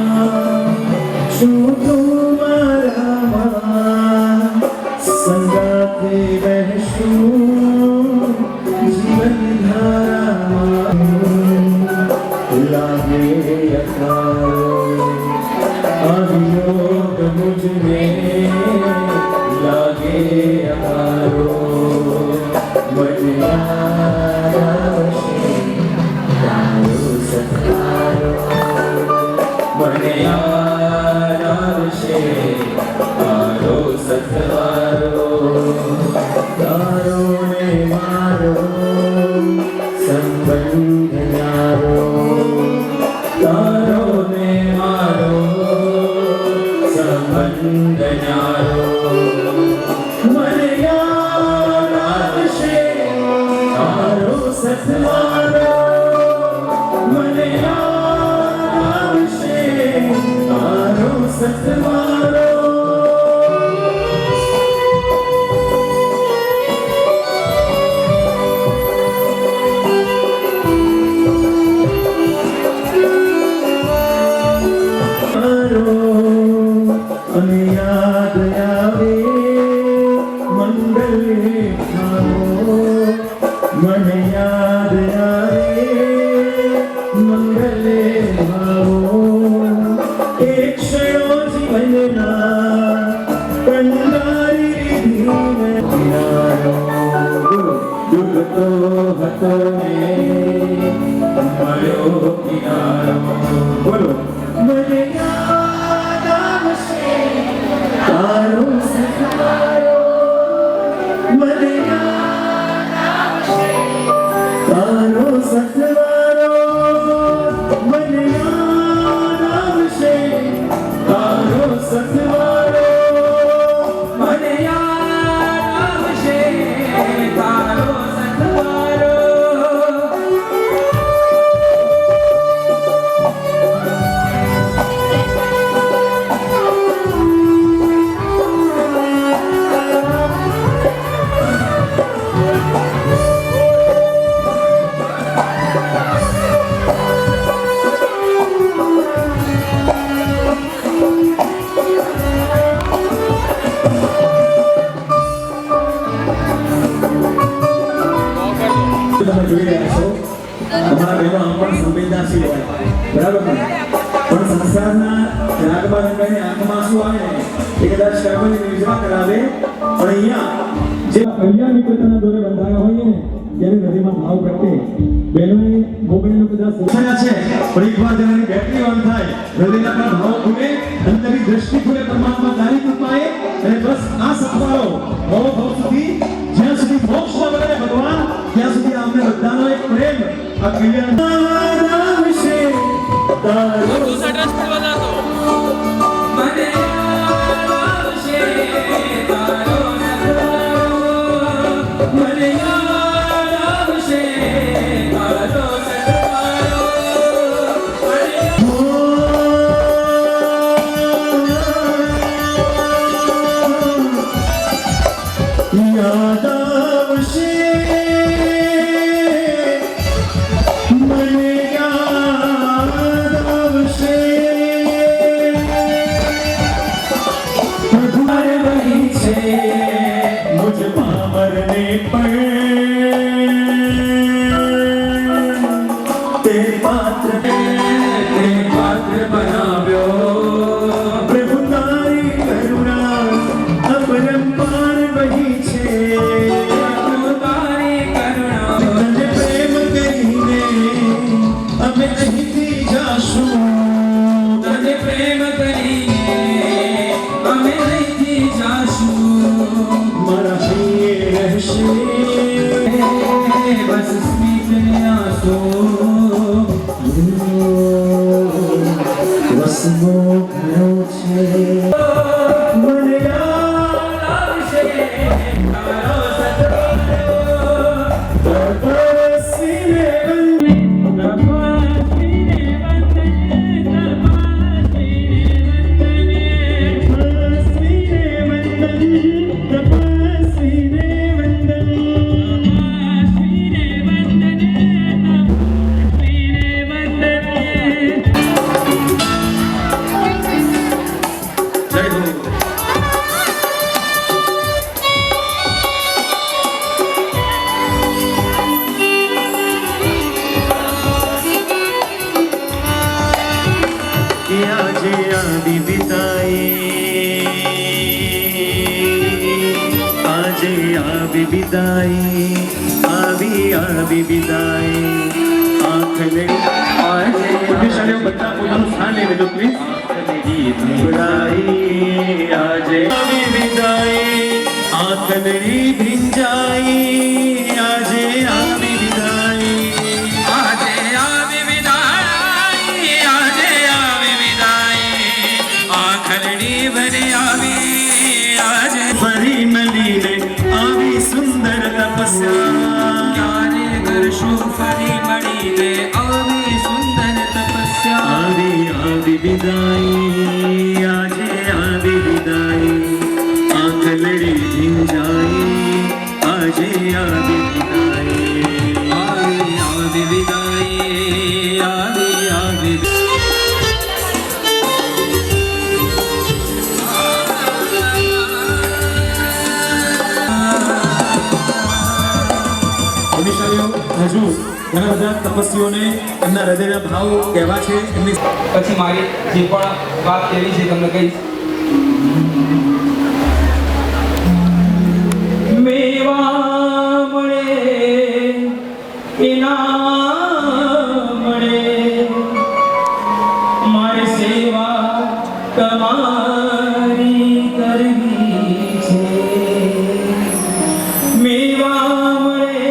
શું તું મારામાં, સંગાથે રહેશું જીવન ધારામાં. लागे अखारो अभियोग मुझ में, लागे अखारो मन आवशे तारो सत्कारो, मन आवशे तारो सत्कारो. तारो ने मारो संबंध न्यारो, तारो ने मारो संबंध न्यारो. मन याद आवशे तारो सत्कारो, मन याद आवशे तारो सत्कारो. અને યાદ આવે મંગલ ખાઓ, મને યાદ આવે મંગલ ભાવો. એક ક્ષણો જીવનના કંડારી ધીમે કિનારો ડૂબતો હતો ને મળ્યો કિનારો. બોલો. મને યાદ આવશે તારો સત્કારો, મને યાદ આવશે તારો સથવારો મને યાદ આવશે, તારો સથવારો મને યાદ આવશે તારો સથવારો. તમે જોઈ રહ્યા છો તમારા બહેનો આમ પણ સંવેદનશીલ હોય, બરાબર ને? પણ સંસારના રાગમાં રંગાઈને આંખમાં શું આવે ને એ કદાચ કર્મની નિર્જવા કરાવે, પણ અહીંયા જે કલ્યાણ મિત્રતાના દોરે બંધાયા હોઈએ ને ત્યારે હૃદયમાં ભાવ પ્રગટે. બહેનોએ મોબાઈલનો કદાચ સોચાયા છે, પણ એકવાર જેનાની બેટરી ઓન થાય, હૃદયના પર ભાવ ખુલે, અંતરની દ્રષ્ટિ ખુલે, પરમાત્મા તારી કૃપાએ, અને બસ આ સત્વારો ભાવ ભાવ સુધી જ્યાં સુધી મોક્ષ ન મળે ભગવાન ત્યાં સુધી અમને બધાનો એક પ્રેમ આ કલ્યાણ આવશે. તારો મને યાદ આવશે તારો સથવારો, મને યાદ આવશે તારો સથવારો, યાદ આવશે, મને યાદ આવશે. મને વહી છે મુझ પામરને પણ તે પાત્ર બનાવ્યો. પ્રભુ તારી કરુણા અપરંપાર વહી છે. તારી કરુણા તને પ્રેમ કરીને અમે અહીંથી જાશું. તને પ્રેમ કરીને અમે અહીંથી જાશું. મારા હૈયે રહેશે બસ સ્મિતને આંસુ વસમો ઘણો છે. મને યાદ આવશે તારો સથવારો, તપસ્વીને વંદન, તપસ્વીને વંદન, તપસ્વીને વંદન. તપસ્વીને વંદન, તપસ્વીને વંદન. જય હો. આજે આવી વિદાય, આજે આવી વિદાય, આવી વિદાય. આંખ લે આજે વિશાળો બધા પોતાનું સ્થાન લઈ લેજો પ્લીઝ. આજે આવી વિદાય, આંખ લઈ ભીંજાઈ, આજે આવી વિદાય. આજે આવી વિદાય, આજે આવી વિદાય, આખરડી ભરી આવી આજે. ફરી મળીને આવી સુંદર તપસ્યા, ક્યારે કરશું ફરી મળીને આવી સુંદર તપસ્યા. આવી વિદાય, આજે આવી વિદાય. આંખ લડી ભીંજાઈ, આજે આવી વિદાય. આવી વિદાય, આવી પુણ્યશાળીઓ હજુ ઘણા બધા તપસ્વીઓને એમના હૃદયના ભાવ કહેવા છે. એમની પછી મારી જે પણ વાત કેવી છે તમને કહીશ. મેવા મળે ઇનામ મળે, મારી સેવા તમારી કરવી છે. મેવા મળે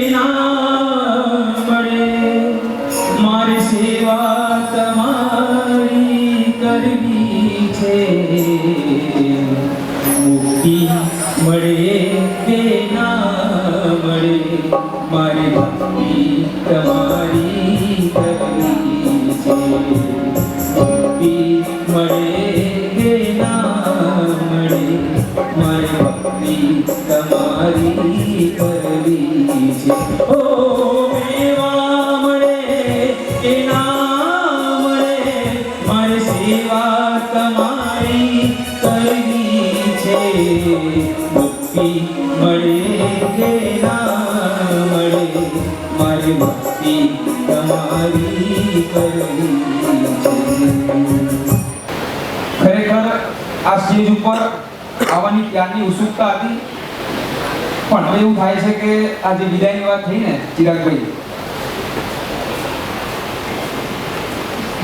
ઇનામ છે મુક્તિ મળે કે ના મળે મારે ભક્તિ તમારી કરવી છે મુક્તિ મળે કે ના મળે મારે ભક્તિ તમારી કરવી છે ઓ મેવા મળે કે ના મળે મારે સેવા તમારી કરવી છે મુક્તિ મળે કે ના મળે મારે ભક્તિ તમારી કરવી છે ખરેખર આ સ્ટેજ ઉપર આવવાની ત્યારની ઉત્સુકતા હતી, પણ હવે એવું થાય છે કે આ જે વિદાયની વાત થઈ ને ચિરાગભાઈ,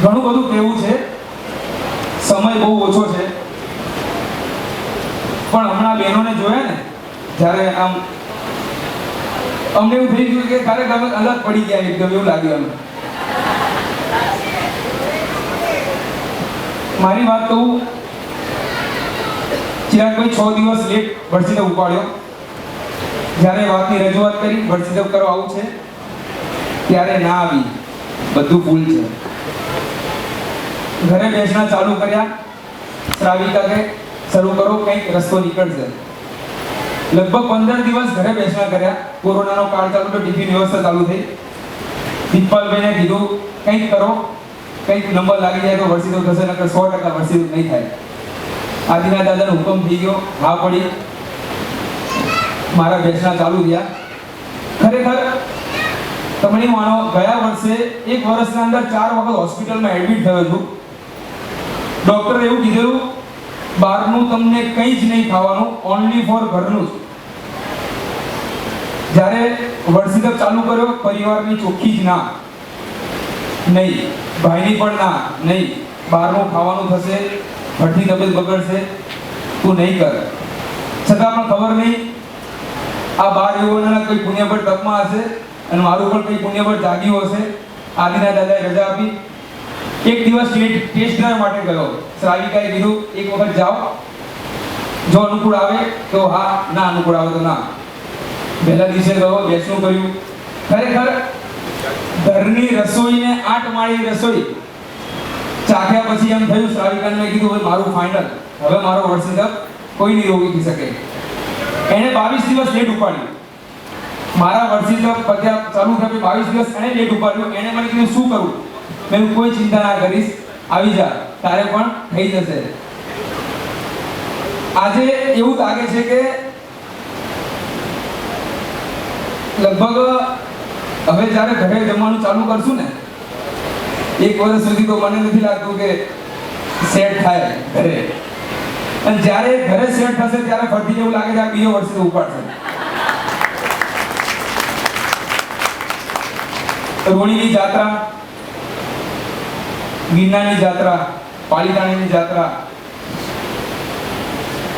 ઘણું બધું કહેવું છે, સમય બહુ ઓછો છે, પણ હમણાં બહેનોને જોયા ને જ્યારે આમ અમને એવું થઈ ગયું કે ખરેખર અલગ પડી ગયા એકદમ એવું લાગ્યું અમને. મારી વાત કહું, ચિરાગભાઈ 6 દિવસ લેટ વડસીદેવ ઉપાડ્યો. જ્યારે વાતની રજૂઆત કરી વડસીદેવ કરવા આવું છે ત્યારે ના આવી, બધું ભૂલ છે. ઘરે બેસણા ચાલુ કર્યા, શ્રાવિકા કે શરૂ કરો કંઈક રસ્તો નીકળશે. લગભગ 15 દિવસ ઘરે બેસણા કર્યા. કોરોનાનો કાળ ચાલુ તો ટિફિન વ્યવસ્થા ચાલુ થઈ. દીપપાલભાઈને કીધું કંઈક કરો, કંઈક નંબર લાગી જાય તો વડસીદેવ થશે, નકર 100% વડસીદેવ નહીં થાય. આદિના દાદાનો હુકમ થઈ ગયો, હા પડી, મારા બેસણા ચાલુ થયા. ખરેખર તમે નહીં માનો, ગયા વર્ષે 1 વર્ષના અંદર 4 વખત હોસ્પિટલમાં એડમિટ થયો છું. ડોક્ટરે એવું કીધું, બહારનું તમને કંઈ જ નહીં ખાવાનું, ઓનલી ફોર ઘરનું જ. જ્યારે વડસીદેવ ચાલુ કર્યો, પરિવારની ચોખ્ખી જ ના નહીં, ભાઈની પણ ના નહીં, બહારનું ખાવાનું થશે, ભઠ્ઠી તબિયત બગડશે, તું નહીં કર. છતાં પણ ખબર નહીં આ 12 યુવાનોના કોઈ પુણ્યબળ તપમાં હશે અને મારું પણ કોઈ પુણ્યબળ જાગ્યું હશે. આદિના દાદાએ રજા આપી. એક દિવસ ટેસ્ટ ડ્રાઈવ માટે ગયો. શ્રાવિકાએ કીધું એક વખત જાઓ, જો અનુકૂળ આવે તો હા, ના અનુકૂળ આવે તો ના. પહેલા દિવસે ગયો, બેસણું કર્યું. ખરેખર ઘરની રસોઈને 8 માળી રસોઈ ચાખ્યા પછી એમ થયું, શ્રાવિકાને મેં કીધું હવે મારું ફાઇનલ, હવે મારો વડસીદેવ કોઈ નહીં રોકી શકે. એણે 22 દિવસ લેટ ઉપાડ્યું. મારા વડસીદેવ પત્યા ચાલુ થયા 22 દિવસ એણે લેટ ઉપાડ્યું. એણે મને કીધું શું કરું? મેં કોઈ ચિંતા ના કરીશ, આવી જા, તારે પણ થઈ જશે. આજે એવું લાગે છે કે લગભગ હવે જ્યારે ઘરે જમવાનું ચાલુ કરશું ને, 1 વર્ષ સુધી તો મને નથી લાગતું કે સેટ થાય ઘરે. અને જ્યારે ઘરે સેટ થશે ત્યારે ફરીથી એવું લાગે છે આ બીજો વર્ષે ઉપાડશે. રોણીની જાત્રા, ગિરનારની જાત્રા, પાલીતાણાની જાત્રા,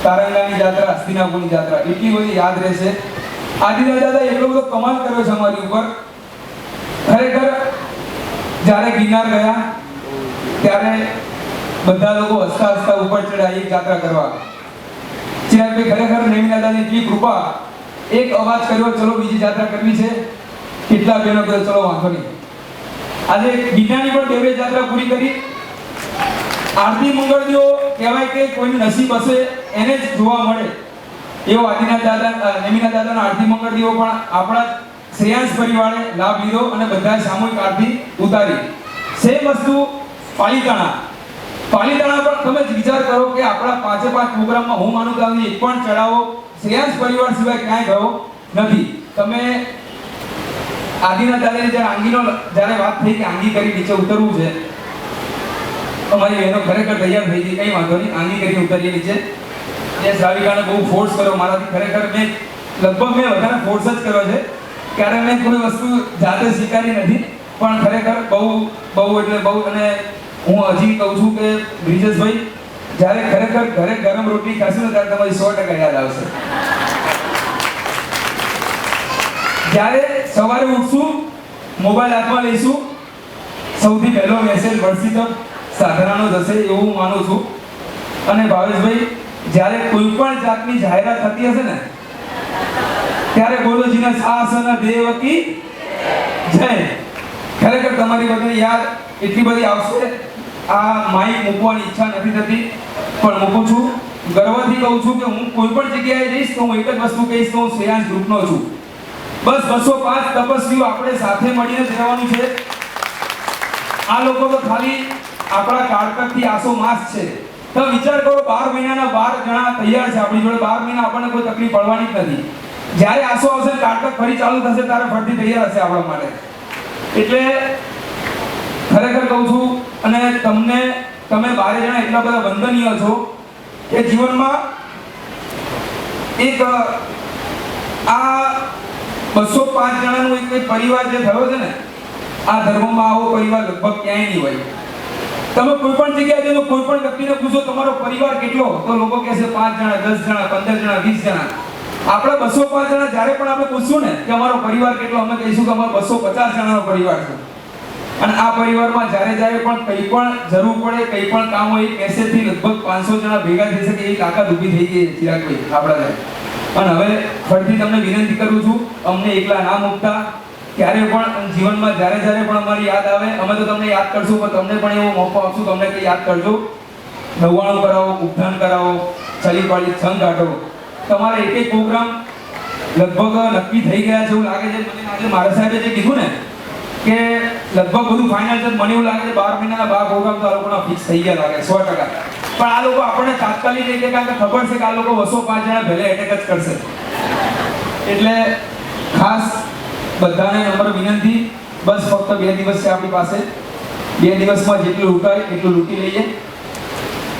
તારંગાની જાત્રા, હસ્તિનાપુરની જાત્રા, એટલી બધી યાદ રહેશે. આદિના દાદા એટલો બધો કમાલ કર્યો છે અમારી ઉપર. ખરેખર જ્યારે ગિરનાર ગયા ત્યારે બધા લોકો હસતા હસતા ઉપર ચડ્યા એક જાત્રા કરવા. ચિરાગભાઈ ખરેખર નેમી દાદાની એટલી કૃપા, એક અવાજ કર્યો, ચલો બીજી જાત્રા કરવી છે. કેટલા બહેનો કહ્યું ચલો વાંધો નહીં. આજે ગિરનારની પણ 2 જાત્રા પૂરી કરી. આરતી મંગળદીઓ કહેવાય કે કોઈનું નસીબ હશે એને જ જોવા મળે એવો આદિના દાદા નેમીના દાદાનો આરતી મંગળદીઓ પણ આપણા શ્રેયાંશ પરિવારે લાભ લીધો અને બધાએ સામૂહિક આરતી ઉતારી. સેમ વસ્તુ પાલીતાણા પર તમે વિચાર કરો કે આપણા 5 પ્રોગ્રામમાં હું માનું છું એક પણ ચડાવો શ્રેયાંશ પરિવાર સિવાય ક્યાંય ગયો નથી. તમે આદિના દાદાની જ્યારે વાત થઈ કે આંગી કરી નીચે ઉતરવું છે, અમારી બહેનો ખરેખર તૈયાર થઈ ગઈ, કંઈ વાંધો નહીં, આંગી કરી ઉતરીએ નીચે. જે શ્રાવિકાને બહુ ફોર્સ કર્યો મારાથી, ખરેખર મેં વધારે ફોર્સ જ કર્યો છે. ક્યારે મેં કોઈ વસ્તુ જાતે સ્વીકારી નથી, પણ ખરેખર બહુ એટલે બહુ. અને હું હજી કહું છું કે બ્રિજેશભાઈ, જ્યારે ખરેખર ઘરે ગરમ રોટલી ખાશું ને ત્યારે તમારી 100% યાદ આવશે. જ્યારે સવારે ઉઠશું, મોબાઈલ હાથમાં લઈશું, સૌથી પહેલો મેસેજ વડસીદેવ સાધનાનો જશે એવું માનું છું. અને ભાવેશભાઈ, જ્યારે કોઈ પણ જાતની જાહેરાત થતી હશે ને ત્યારે બોલોજીને શાસન દેવકી જય. ખરેખર તમારી બધાને યાદ એટલી બધી આવશે. આ માઇક મૂકવાની ઈચ્છા નથી થતી પણ મૂકું છું. ગર્વથી કહું છું કે હું કોઈ પણ જગ્યાએ જઈશ તો હું એક જ વસ્તુ કહીશ કે હું શ્રેયાંશ ગ્રુપનો છું. બસ 205 તપસ્વીઓ આપણે સાથે મળીને જ રહેવાનું છે. આ લોકો તો ખાલી આપણા કાળકટથી આસો માસ છે. તો વિચાર કરો, 12 મહિનાના 12 જણા તૈયાર છે આપણી જોડે. 12 મહિના આપણને કોઈ તકલીફ પડવાની જ નથી. જ્યારે આસો આવશે, કાળકટ ફરી ચાલુ થશે ત્યારે ફરતી તૈયાર હશે આપણા માટે. એટલે ખરેખર કહું છું, અને તમે 12 જણા એટલા બધા વંદનીય છો કે જીવનમાં એક આ 205 જણાનું એક પરિવાર જે થયો છે ને, આ ધર્મમાં આવો પરિવાર લગભગ ક્યાંય નહીં હોય. તમે કોઈ પણ જગ્યાએ જજો, કોઈ પણ વ્યક્તિને પૂછો તમારો પરિવાર કેટલો, તો લોકો કહેશે 5 જણા, 10 જણા, 15 જણા, 20 જણા. આપણે 205 જણા જ્યારે પણ આપણે પૂછશું ને કે અમારો પરિવાર કેટલો, અમે કહીશું કે અમારો 250 જણાનો પરિવાર છે. અને આ પરિવારમાં જ્યારે પણ કંઈ પણ જરૂર પડે, કંઈ પણ કામ હોય, મેસેજથી લગભગ 500 જણા ભેગા થઈ શકે એવી તાકાત ઊભી થઈ ગઈ ચિરાગભાઈ આપણા. અને હવે ફરીથી તમને વિનંતી કરું છું, અમને એકલા ના મૂકતા. ક્યારે પણ જીવનમાં જ્યારે પણ અમારી યાદ આવે, અમે તો તમને યાદ કરશું, પણ તમને પણ એવો મોકો આપશું, તમને કે યાદ કરજો. નવાણું કરાવો, ઉદ્ધાન કરાવો, છલી પાડી છંગ કાઢો. તમારા એક પ્રોગ્રામ લગભગ નક્કી થઈ ગયા છે એવું લાગે છે મને. આજે મારા સાહેબે જે કીધું ને કે લગભગ બધું ફાઇનલ છે, મને એવું લાગે છે 12 મહિનાના 12 પ્રોગ્રામ તો આ લોકોના ફિક્સ થઈ ગયા લાગે 100%. પણ આ લોકો આપણને તાત્કાલિક રીતે, કારણ કે ખબર છે કે આ લોકો 205 જણા ભલે એટેક જ કરશે. એટલે ખાસ બધાને નમ્ર વિનંતી, બસ ફક્ત 2 દિવસ છે આપણી પાસે. 2 દિવસમાં જેટલું લૂંટાય એટલું લૂંટી લઈએ.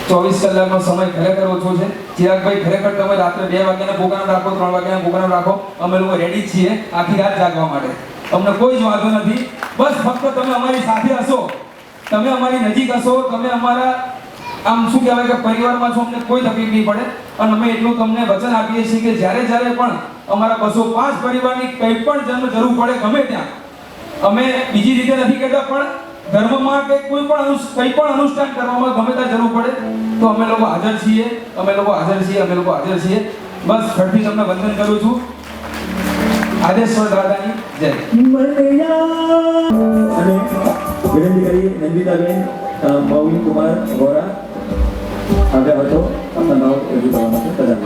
24 કલાકનો સમય ખરેખર ઓછો છે. ચિરાગભાઈ, ખરેખર તમે રાત્રે 2 વાગ્યાનો પ્રોગ્રામ રાખો, 3 વાગ્યાનો પ્રોગ્રામ રાખો, અમે લોકો રેડી જ છીએ આખી રાત જાગવા માટે. અમને કોઈ જ વાંધો નથી. બસ ફક્ત તમે અમારી સાથે હશો, તમે અમારી નજીક હશો, તમે અમારા આમ શું કહેવાય કે પરિવારમાં છો, અમને કોઈ તકલીફ નહીં પડે. અને અમે એટલું તમને વચન આપીએ છીએ કે જ્યારે પણ અમારા 205 પરિવારની કંઈ પણ જરૂર પડે ગમે ત્યાં, અમે બીજી રીતે નથી કહેતા, પણ ધર્મમાં કે કોઈ પણ કંઈ પણ અનુષ્ઠાન કરવામાં ગમે ત્યાં જરૂર પડે તો અમે લોકો હાજર છીએ, અમે લોકો હાજર છીએ. બસ ફરીથી તમને વંદન કરું છું. આદેશ્વર દાદાની જય. અને વિનંતી કરી નંદિતાબેન મૌલી કુમાર વોરા આગળ હતો આપણા નામ રજૂ કરવા માટે પ્રધાન.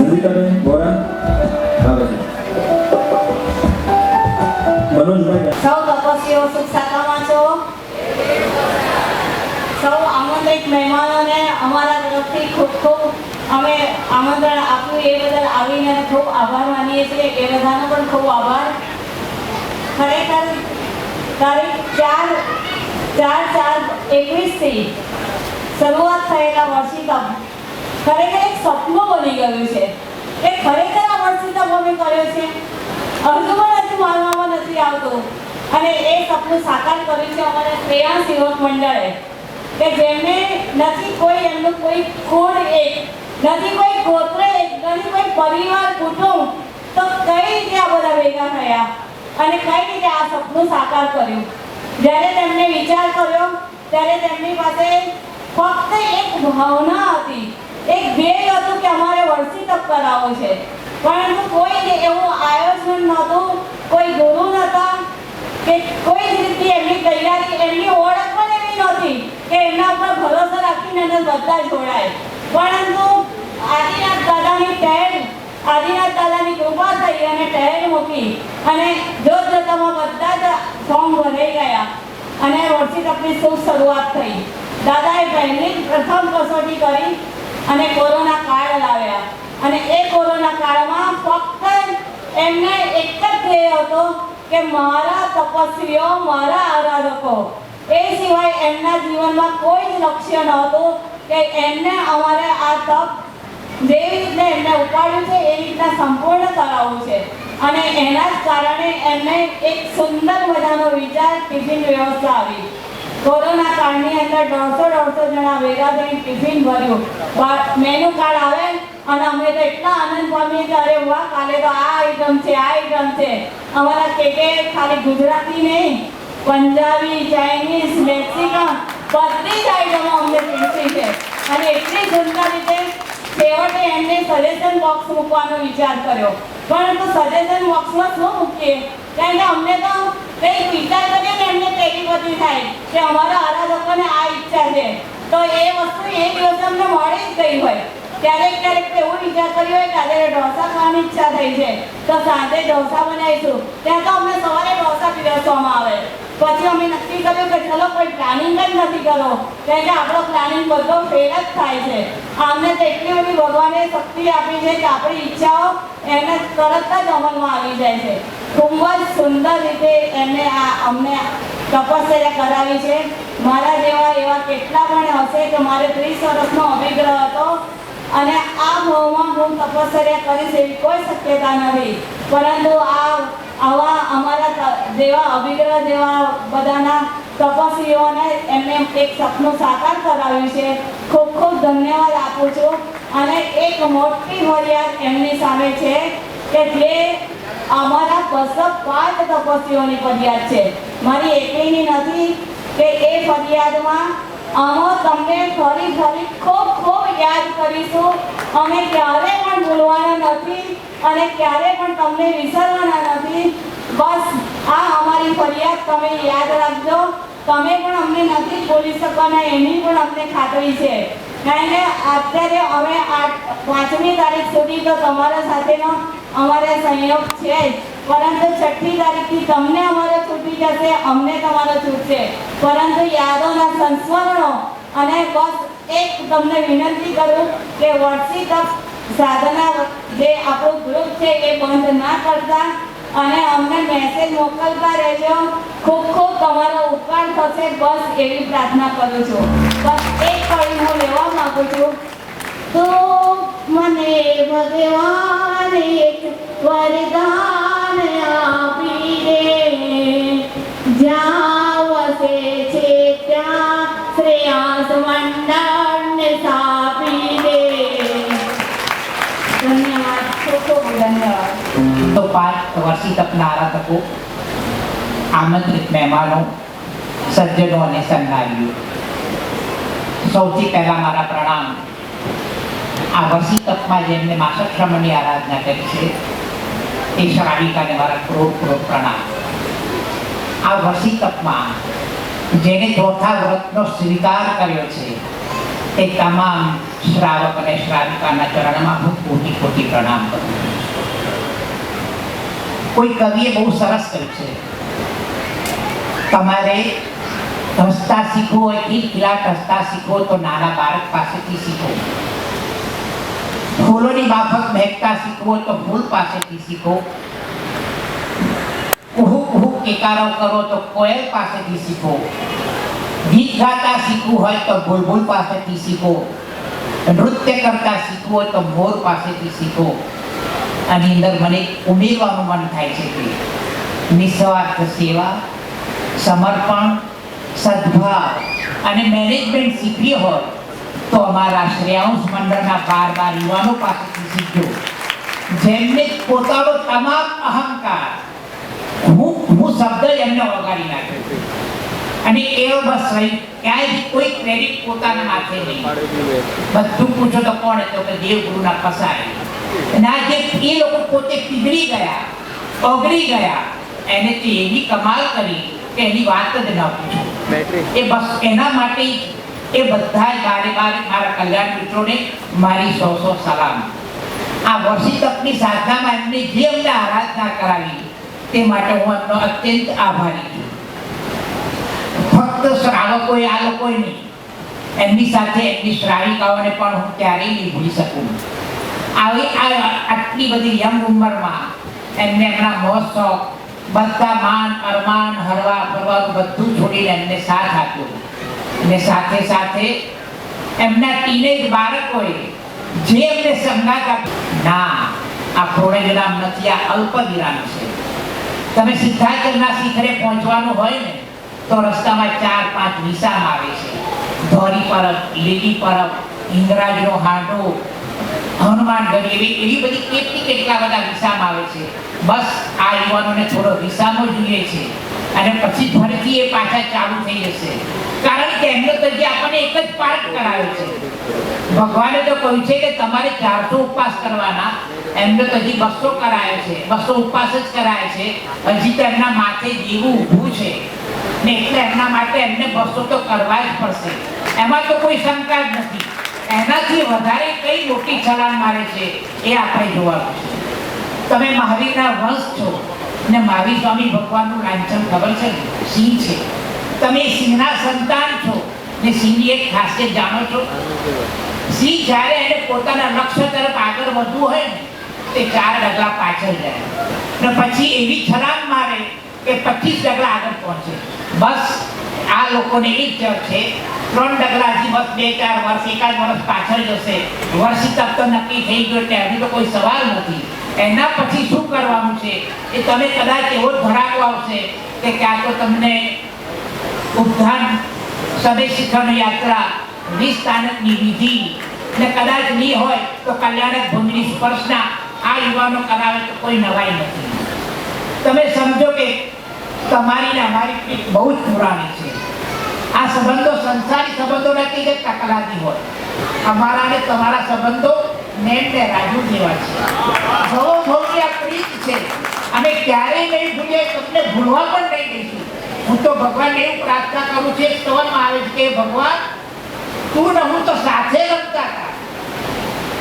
નંદિતાબેન વોરા આવે છે. મનોજભાઈ સૌ તપસ્વીઓ સુખ શાખામાં છો. સૌ આમંત્રિત મહેમાનોને અમારા તરફથી ખૂબ ખૂબ અમે આમંત્રણ આપ્યું એ બદલ આવીને ખૂબ આભાર માનીએ છીએ. એ બધાનો પણ ખૂબ આભાર. ખરેખર તારીખ 4/4/21થી શરૂઆત થયેલા વર્ષિતમ ખરેખર એક સપનું બની ગયું છે. એ ખરેખર આ વર્ષિતમ અમે કર્યો છે, હજુ પણ હજુ માનવામાં નથી આવતું. અને એ સપનું સાકાર કર્યું છે અમારા શ્રેયાંશ યુવક મંડળે, કે જેમને નથી કોઈ એમનું કોઈ કુળ એક, નથી કોઈ ગોત્ર એક, નથી કોઈ પરિવાર કુટુંબ, તો કઈ રીતે આ બધા ભેગા થયા અને કઈ રીતે આ સપનું સાકાર કર્યું. જ્યારે તેમને વિચાર કર્યો ત્યારે તેમની પાસે ફક્ત એક ભાવના હતી, એક ધ્યેય હતું કે અમારે વર્ષિતપ કરાવવો છે. પરંતુ કોઈ એવું આયોજન નહોતું, કોઈ ગુરુ નહોતા કે કોઈ જ રીતની એમની તૈયારી, એમની ઓળખ પણ એવી નહોતી કે એમના ઉપર ભરોસો રાખીને એને બધા જોડાય. પરંતુ આદિનાથ દાદાની ટેગ, આદિનાથ દાદાની કૃપા થઈ અને ટેગ મૂકી અને જોતજોતામાં બધા જ ફોર્મ ભરાઈ ગયા અને વર્ષિતપની શુભ શરૂઆત થઈ. દાદાએ પહેલી પ્રથમ કસોટી કરી અને કોરોના કાળ લાવ્યા. અને એ કોરોના કાળમાં ફક્ત એમને એક જ ધ્યેય હતો કે મારા તપસ્વીઓ, મારા આરાધકો, એ સિવાય એમના જીવનમાં કોઈ જ લક્ષ્ય નહોતું કે એમને અમારે આ તપ જેવી રીતે એમને ઉપાડ્યું છે એ રીતના સંપૂર્ણ કરાવવું છે. અને એના જ કારણે એમને એક સુંદર મજાનો વિચાર, ટિફિન વ્યવસ્થા આવી. કોરોના કાળની અંદર 150 જણા ભેગા થઈને ટિફિન ભર્યું. મેનુ કાર્ડ આવે અને અમે તો એટલા આનંદ પામીએ કે અરે વાહ, કાલે તો આ આઈટમ છે, આ આઈટમ છે. અમારા કેકે ખાલી ગુજરાતી નહીં, પંજાબી, ચાઇનીઝ, મેક્સિકન બધી જ આઈટમો અમને પીરસી છે. અને એટલી સુંદર રીતે છેવટે એમને સજેશન બોક્સ મૂકવાનો વિચાર કર્યો. પરંતુ સજેશન બોક્સમાં શું મૂકીએ? કારણ કે અમને તો કંઈક વિચાર કરીએ ને એમને તેવી બધી થાય કે અમારા આરાધકોને આ ઈચ્છા છે, તો એ વસ્તુ એ દિવસે અમને મળી જ ગઈ હોય. ક્યારેક ક્યારેક તો એવું વિચાર કર્યો હોય કે આજે ઢોસા ખાવાની ઈચ્છા થઈ છે તો સાંજે ઢોસા બનાવીશું, ત્યાં તો અમને સવારે ઢોસા પીરસવામાં આવે. પછી અમે નક્કી કર્યું કે ચલો કોઈ પ્લાનિંગ જ નથી કરો, કારણ કે આપણો પ્લાનિંગ બધો ફેલ જ થાય છે. અમને તો એટલી બધી ભગવાને શક્તિ આપી છે કે આપણી ઈચ્છાઓ એને તરત જ અમલમાં આવી જાય છે. ખૂબ જ સુંદર રીતે એમને અમને તપસ્યા કરાવી છે. મારા જેવા એવા કેટલા પણ હશે કે મારે 30 વર્ષનો અભિગ્રહ હતો અને આ ભાવમાં હું તપસ્યા કરીશ એવી કોઈ શક્યતા નથી. પરંતુ આવા અમારા જેવા અભિગ્રહ જેવા બધાના તપસ્વીઓને એમને એક સપનું સાકાર કરાવ્યું છે. ખૂબ ખૂબ ધન્યવાદ આપું છું. અને એક મોટી ફરિયાદ એમની સામે છે કે જે અમારા 205 તપસ્વીઓની ફરિયાદ છે, મારી એકલીની નથી. કે એ ફરિયાદમાં અમે તમને ફરી ખૂબ ખૂબ યાદ કરીશું. અમે ક્યારે પણ ભૂલવાના નથી અને ક્યારે પણ તમને વિસરવાના નથી. બસ આ અમારી ફરિયાદ તમે યાદ રાખજો. તમે પણ અમને નથી ભૂલી શકવાના એની પણ અમને ખાતરી છે. કારણ કે અત્યારે અમે 5મી તારીખ સુધી તો તમારા સાથેનો અમારે સહયોગ છે જ, પરંતુ 6મી તારીખથી તમને અમારે છૂટી જશે, અમને તમારો છૂટશે. પરંતુ યાદોના સંસ્મરણો અને બસ એક તમને વિનંતી કરું કે વર્ષી તપ સાધના જે આપણું ગ્રુપ છે એ બંધ ના કરતા અને અમને મેસેજ મોકલતા રહેજો. ખૂબ ખૂબ તમારો ઉપકાર થશે, બસ એવી પ્રાર્થના કરું છું. બસ એક કડી હું લેવા માંગુ છું. તો મને ભગવાન એક વરદાન આપી દે, જ્યાં વસે છે ત્યાં શ્રેયાસ મંડળને સ્થાપી દે. ધન્યવાદ, ખૂબ ખૂબ ધન્યવાદ. તો 5 વર્ષી તપના આરાધકો, આમંત્રિત મહેમાનો, સજ્જનો અને સન્માનીઓ, સૌથી પહેલા મારા પ્રણામ આ વર્ષી તપમાં જેમને માસક્ષમણની આરાધના કરી છે એ શ્રાવિકાને મારા ખૂબ પ્રણામ. આ વર્ષી તપમાં જેને ચોથા વ્રતનો સ્વીકાર કર્યો છે તે તમામ શ્રાવક અને શ્રાવિકાના ચરણમાં હું કોટી પ્રણામ કરું છું. કોઈ કવિએ બહુ સરસ કહ્યું છે, તમારે હસતા શીખવું હોય, ખિલખિલાટ હસતા શીખો તો નાના બાળક પાસેથી શીખો. ફૂલોની માફક મહેકતા શીખવો તો ફૂલ પાસેથી શીખો. કુહુ કુહુ કેકારો કરો તો કોયલ પાસેથી શીખો. ગીત ગાતા શીખવું હોય તો બુલબુલ પાસેથી શીખો. નૃત્ય કરતા શીખવું હોય તો મોર પાસેથી શીખો. આની અંદર મને ઉમેરવાનું મન થાય છે કે નિસ્વાર્થ સેવા, સમર્પણ, સદભાવ અને મેનેજમેન્ટ શીખવી હોય તો અમારા શ્રેયાંશ મંડળના 12 યુવાનો પાસેથી શીખજો, જેમને પોતાનો તમામ અહંકાર હું શબ્દ એમને વગાડી નાખ્યો અને એ બસ ક્યાંય કોઈ ક્રેડિટ પોતાના માથે નહીં. બધું પૂછો તો કોણ હતો કે દેવગુરુના કસાય. અને આજે એ લોકો પોતે પીગળી ગયા, ઓગળી ગયા, એને તો એવી કમાલ કરી કે એની વાત જ ન પૂછો. એ બસ એના માટે એ બધા બારે મારા કલ્યાણ મિત્રોને મારી 100 સલામ. આ વર્ષી તપની સાધનામાં એમને જે અમને આરાધના કરાવી તે માટે હું એમનો અત્યંત આભારી છું. ફક્ત શ્રાવકોએ આ લોકોએ નહીં, એમની સાથે એમની શ્રાવિકાઓને પણ હું ક્યારેય નહીં ભૂલી શકું. આટલી બધી યંગ ઉંમરમાં એમને એમના મહોત્સવ બધા માન અરમાન હરવા ફરવાનું બધું છોડીને એમને સાથ આપ્યો. અને સાથે સાથે એમના ટીનેજ બાળકોએ જે એમને સંગાત આપ્યો, ના આ પૂર્ણ વિરામ નથી, આ અલ્પ વિરામ છે. તમે સિદ્ધાર્થના શિખરે પહોંચવાનું હોય ને તો રસ્તામાં 4-5 વિસામ આવે છે. ધોરી પરબ, લીલી પરબ, ઇંગરાજનો હાંડો, હનુમાનગઢ એવી બધી કેટલા બધા વિસામ આવે છે. બસ આ યુવાનોને થોડો વિસામો જોઈએ છે અને પછી ફરીથી એ પાછા ચાલુ થઈ જશે. કારણ કે એમનો તો જે આપણને એક જ પાઠ કરાયો છે. ભગવાને તો કહ્યું છે કે તમારે 400 ઉપવાસ કરવાના, એમને તો હજી 200 કરાયો છે, 200 ઉપવાસ જ કરાય છે. હજી તો એમના માથે જીવું ઊભું છે ને એટલે એમના માટે એમને 200 તો કરવા જ પડશે. એમાં તો કોઈ શંકા જ નથી. એનાથી વધારે કઈ મોટી છલાંગ મારે છે એ આપણે જોવાનું છે. તમે મહાવીરના વંશ છો ને મહાવીર સ્વામી ભગવાનનું લાંછન ખબર છે ને? સિંહ છે. તમે સિંહના સંતાન છો ને સિંહની એક ખાસિયત જાણો છો? સિંહ જ્યારે એને પોતાના લક્ષ્ય તરફ આગળ વધવું હોય ને તે 4 ડગલા પાછળ જાય ને પછી એવી છલાંગ મારે કે 25 ડગલા આગળ પહોંચે. બસ આ લોકોને એ જ છે 3 ડગલા હજી બસ 2-4 વર્ષ, 1 વર્ષ પાછળ જશે. વર્ષી તક તો નક્કી થઈ ગયો એટલે હજી તો કોઈ સવાલ નથી. એના પછી શું કરવાનું છે એ તમે કદાચ એવો ધડાકો આવશે કે ક્યાં તો તમને ઉદ્ધાન સદય શિખર યાત્રા 20 સ્થાનકની વિધિ ને કદાચ નહીં હોય તો કલ્યાણક ભૂમિની સ્પર્શના આ યુવાનો કરાવે તો કોઈ નવાઈ નથી. તમે સમજો કે તમારી ને અમારી પીઠ બહુ જ પુરાણી છે. આ સંબંધો સંસારી સંબંધો નથી કે તકલાદી હોય. અમારા ને તમારા સંબંધો નેમ ને રાજુ જેવા છે. ભવોભવની આ પ્રીત છે અને ક્યારેય નહીં ભૂલીએ, તમને ભૂલવા પણ નહીં દઈશું. હું તો ભગવાનને એવું પ્રાર્થના કરું છું, એક સ્તવનમાં આવે છે કે ભગવાન તું ને હું તો સાથે રમતા હતા,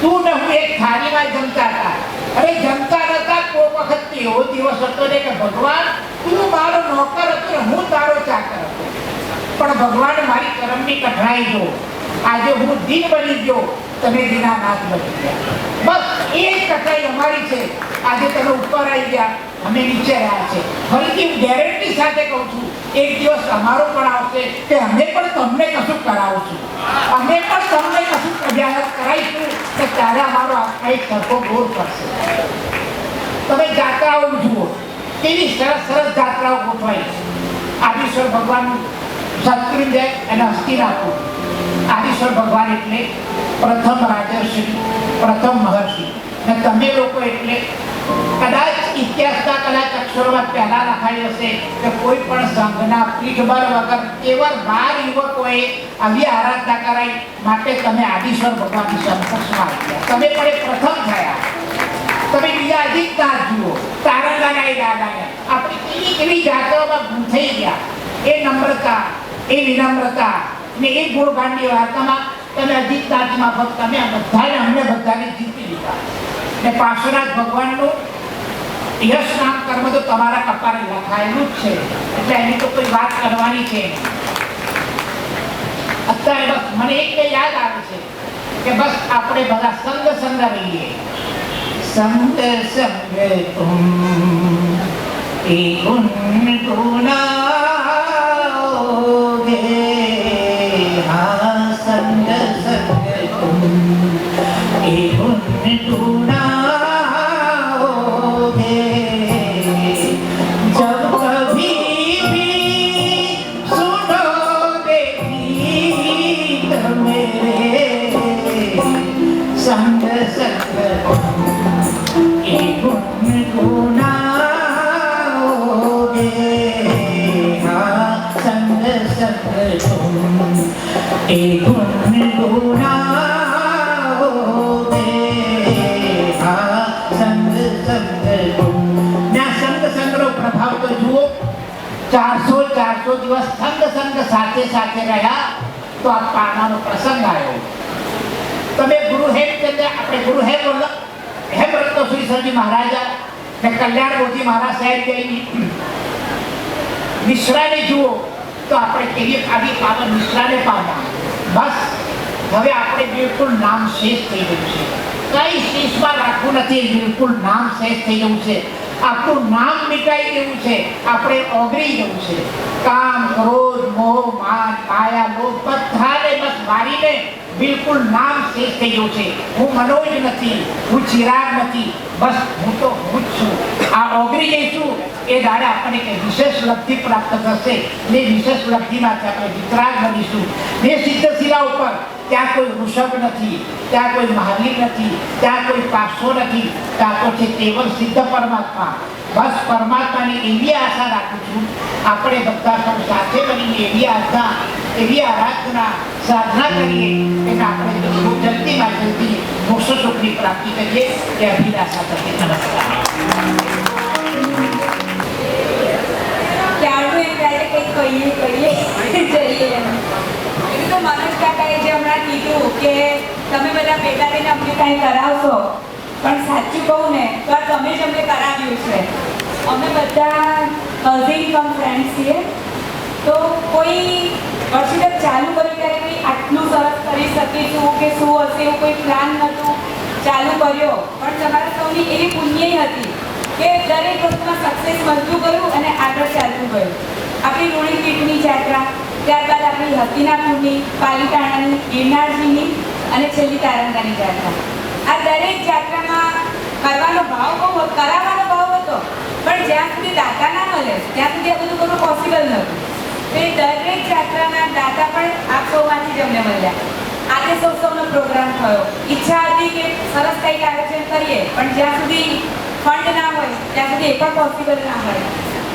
તું ને હું એક થાળીમાં જમતા હતા. અરે જમતા નતા, કોઈ વખત એવો દિવસ હતો ને કે ભગવાન તું મારો નોકર હતો ને હું તારો ચાકર હતો. પણ ભગવાન મારી કરમની કઠણાઈ જો, આજે હું દિન બની ગયો, તમે દીનાનાથ બની ગયા. બસ એ જ કઠણાઈ અમારી છે. આજે તમે ઉપર આવી ગયા, અમે નીચે રહ્યા છે. ફરીથી હું ગેરંટી સાથે કહું છું એક દિવસ અમારો પણ આવશે કે અમે પણ તમને કશું કરાવશું, અમે પણ તમને કશું જાહેર કરાવીશું કે ત્યારે અમારો આખા એક સરખો ગોળ પડશે. તમે જાત્રાઓ જુઓ, કેવી સરસ સરસ જાત્રાઓ ગોઠવાઈ. આદિશ્વર ભગવાનનું શત્રુંજય અને હસ્તિનાપુર. આદિશ્વર ભગવાન એટલે પ્રથમ રાજર્ષિ, પ્રથમ મહર્ષિ ને તમે લોકો એટલે કદાચ ઇતિહાસના કદાચ અક્ષરોમાં પહેલા લખાયું હશે કે કોઈ પણ સંઘના પીઠબળ વગર કેવળ 12 યુવકોએ આવી આરાધના કરાઈ માટે તમે આદિશ્વર ભગવાનની સમકક્ષમાં આવ્યા. તમે પણ એ પ્રથમ થયા. તમે બીજા અધિકનાથ જુઓ, તારંગાના દાદાને આપણે કેવી જાત્રાઓમાં ગૂંથાઈ ગયા. એ નમ્રતા, એ વિનમ્રતા ને એ ગુણગાનની વાર્તામાં તમે અધિકનાથમાં ભક્ત તમે બધાને અમને બધાને જીતી લીધા. ને પાર્શ્વનાથ ભગવાનનું યશ નામ કર્મ તો તમારા કપાળે લખાયેલું જ છે એટલે એની તો કોઈ વાત કરવાની છે. અત્યારે બસ મને એક યાદ આવે છે કે બસ આપણે બધા સંગ રહીએ. સંગ સંગ તુમ એ ગુણ ગુનાઓગે, હા સંગ સંગ તુમ એ ગુણ गुनाओगे, जब कभी भी सुनोगे गीत मेरे, संग संग ए गुण गुनाओगे, हाँ संग संग तुम ए गुण गुनाओगे, પ્રભાવ તો જુઓ. 400 દિવસ સંગ સાથે રહ્યા તો આ પારણાનો પ્રસંગ આવ્યો. તમે ગુરુ હેમચંદ્ર, આપણે ગુરુ હેમરત્ન શ્રી સરજી મહારાજા ને કલ્યાણ મોદી મહારાજ સાહેબ જઈને મિશ્રાને જુઓ તો આપણે કેવી આવી પાવન મિશ્રાને પામ્યા. બસ હવે આપણે બિલકુલ નામ શેષ થઈ ગયું છે. કઈ શેષમાં રાખવું નથી, બિલકુલ નામ શેષ થઈ ગયું છે. આપણું નામ મિટાઈ ગયું છે, આપણે ઓગળી ગયું છે. કામ, ક્રોધ, મોહ, માન, માયા, લોભ બધાને બસ મારીને બિલકુલ નામ શેષ થઈ ગયું છે. હું મનોજ નથી, હું ચિરાગ નથી, બસ હું તો હું જ છું. આ ઓગળી જઈશું એ દાડે આપણને કે વિશેષ લબ્ધિ પ્રાપ્ત થશે ને વિશેષ લબ્ધિમાંથી આપણે વિતરાગ બનીશું. એ સિદ્ધશિલા ઉપર ત્યાં કોઈ વૃષભ નથી, ત્યાં કોઈ મહાવીર નથી, ત્યાં કોઈ પાસો નથી, ત્યાં તો છે કેવલ સિદ્ધ પરમાત્મા. બસ પરમાત્માની એવી આશા રાખું છું, આપણે બધા સૌ સાથે મળીને એવી આશા, એવી આરાધના, સાધના કરીએ કે આપણે જલ્દીમાં જલ્દી મોક્ષ સુખની પ્રાપ્તિ કરીએ એ અભિલાષા કરીએ. નમસ્કાર. ક્યારનું એમ થાય છે કંઈક કહીએ જઈએ એમ. એવું તો મનોજ કાકાએ જે હમણાં કીધું કે તમે બધા ભેગા થઈને અમને કાંઈ કરાવશો, પણ સાચું કહું ને તો આ તમે જ અમને કરાવ્યું છે. અમે બધા કઝિન કમ ફ્રેન્ડ્સ છીએ, તો કોઈ વર્ષિત ચાલુ કર્યું ત્યારે કંઈ આટલું સરસ કરી શકીશું કે શું હશે એવું કોઈ પ્લાન નહોતું, ચાલુ કર્યો. પણ તમારા સૌની એવી પુણ્ય હતી કે દરેક વસ્તુમાં સક્સેસ મળતું ગયું અને આગળ ચાલતું ગયું. આપણી રૂણી પીઠની જાત્રા, ત્યારબાદ આપણી હસ્તિનાપુરની, પાલીતાણાની, ગિરનારજીની અને છેલ્લી તારંગાની જાત્રા. આ દરેક જાત્રામાં કરવાનો ભાવ બહુ, કરાવવાનો ભાવ હતો, પણ જ્યાં સુધી દાતા ના મળે ત્યાં સુધી આ બધું કરવું પોસિબલ નહોતું. તો એ દરેક જાત્રાના દાતા પણ આપ સૌમાંથી જ અમને મળ્યા. આજે સૌનો પ્રોગ્રામ થયો. ઈચ્છા હતી કે સરસ કંઈક આયોજન કરીએ, પણ જ્યાં સુધી ફંડ ના હોય ત્યાં સુધી એ પણ પોસિબલ ના હોય.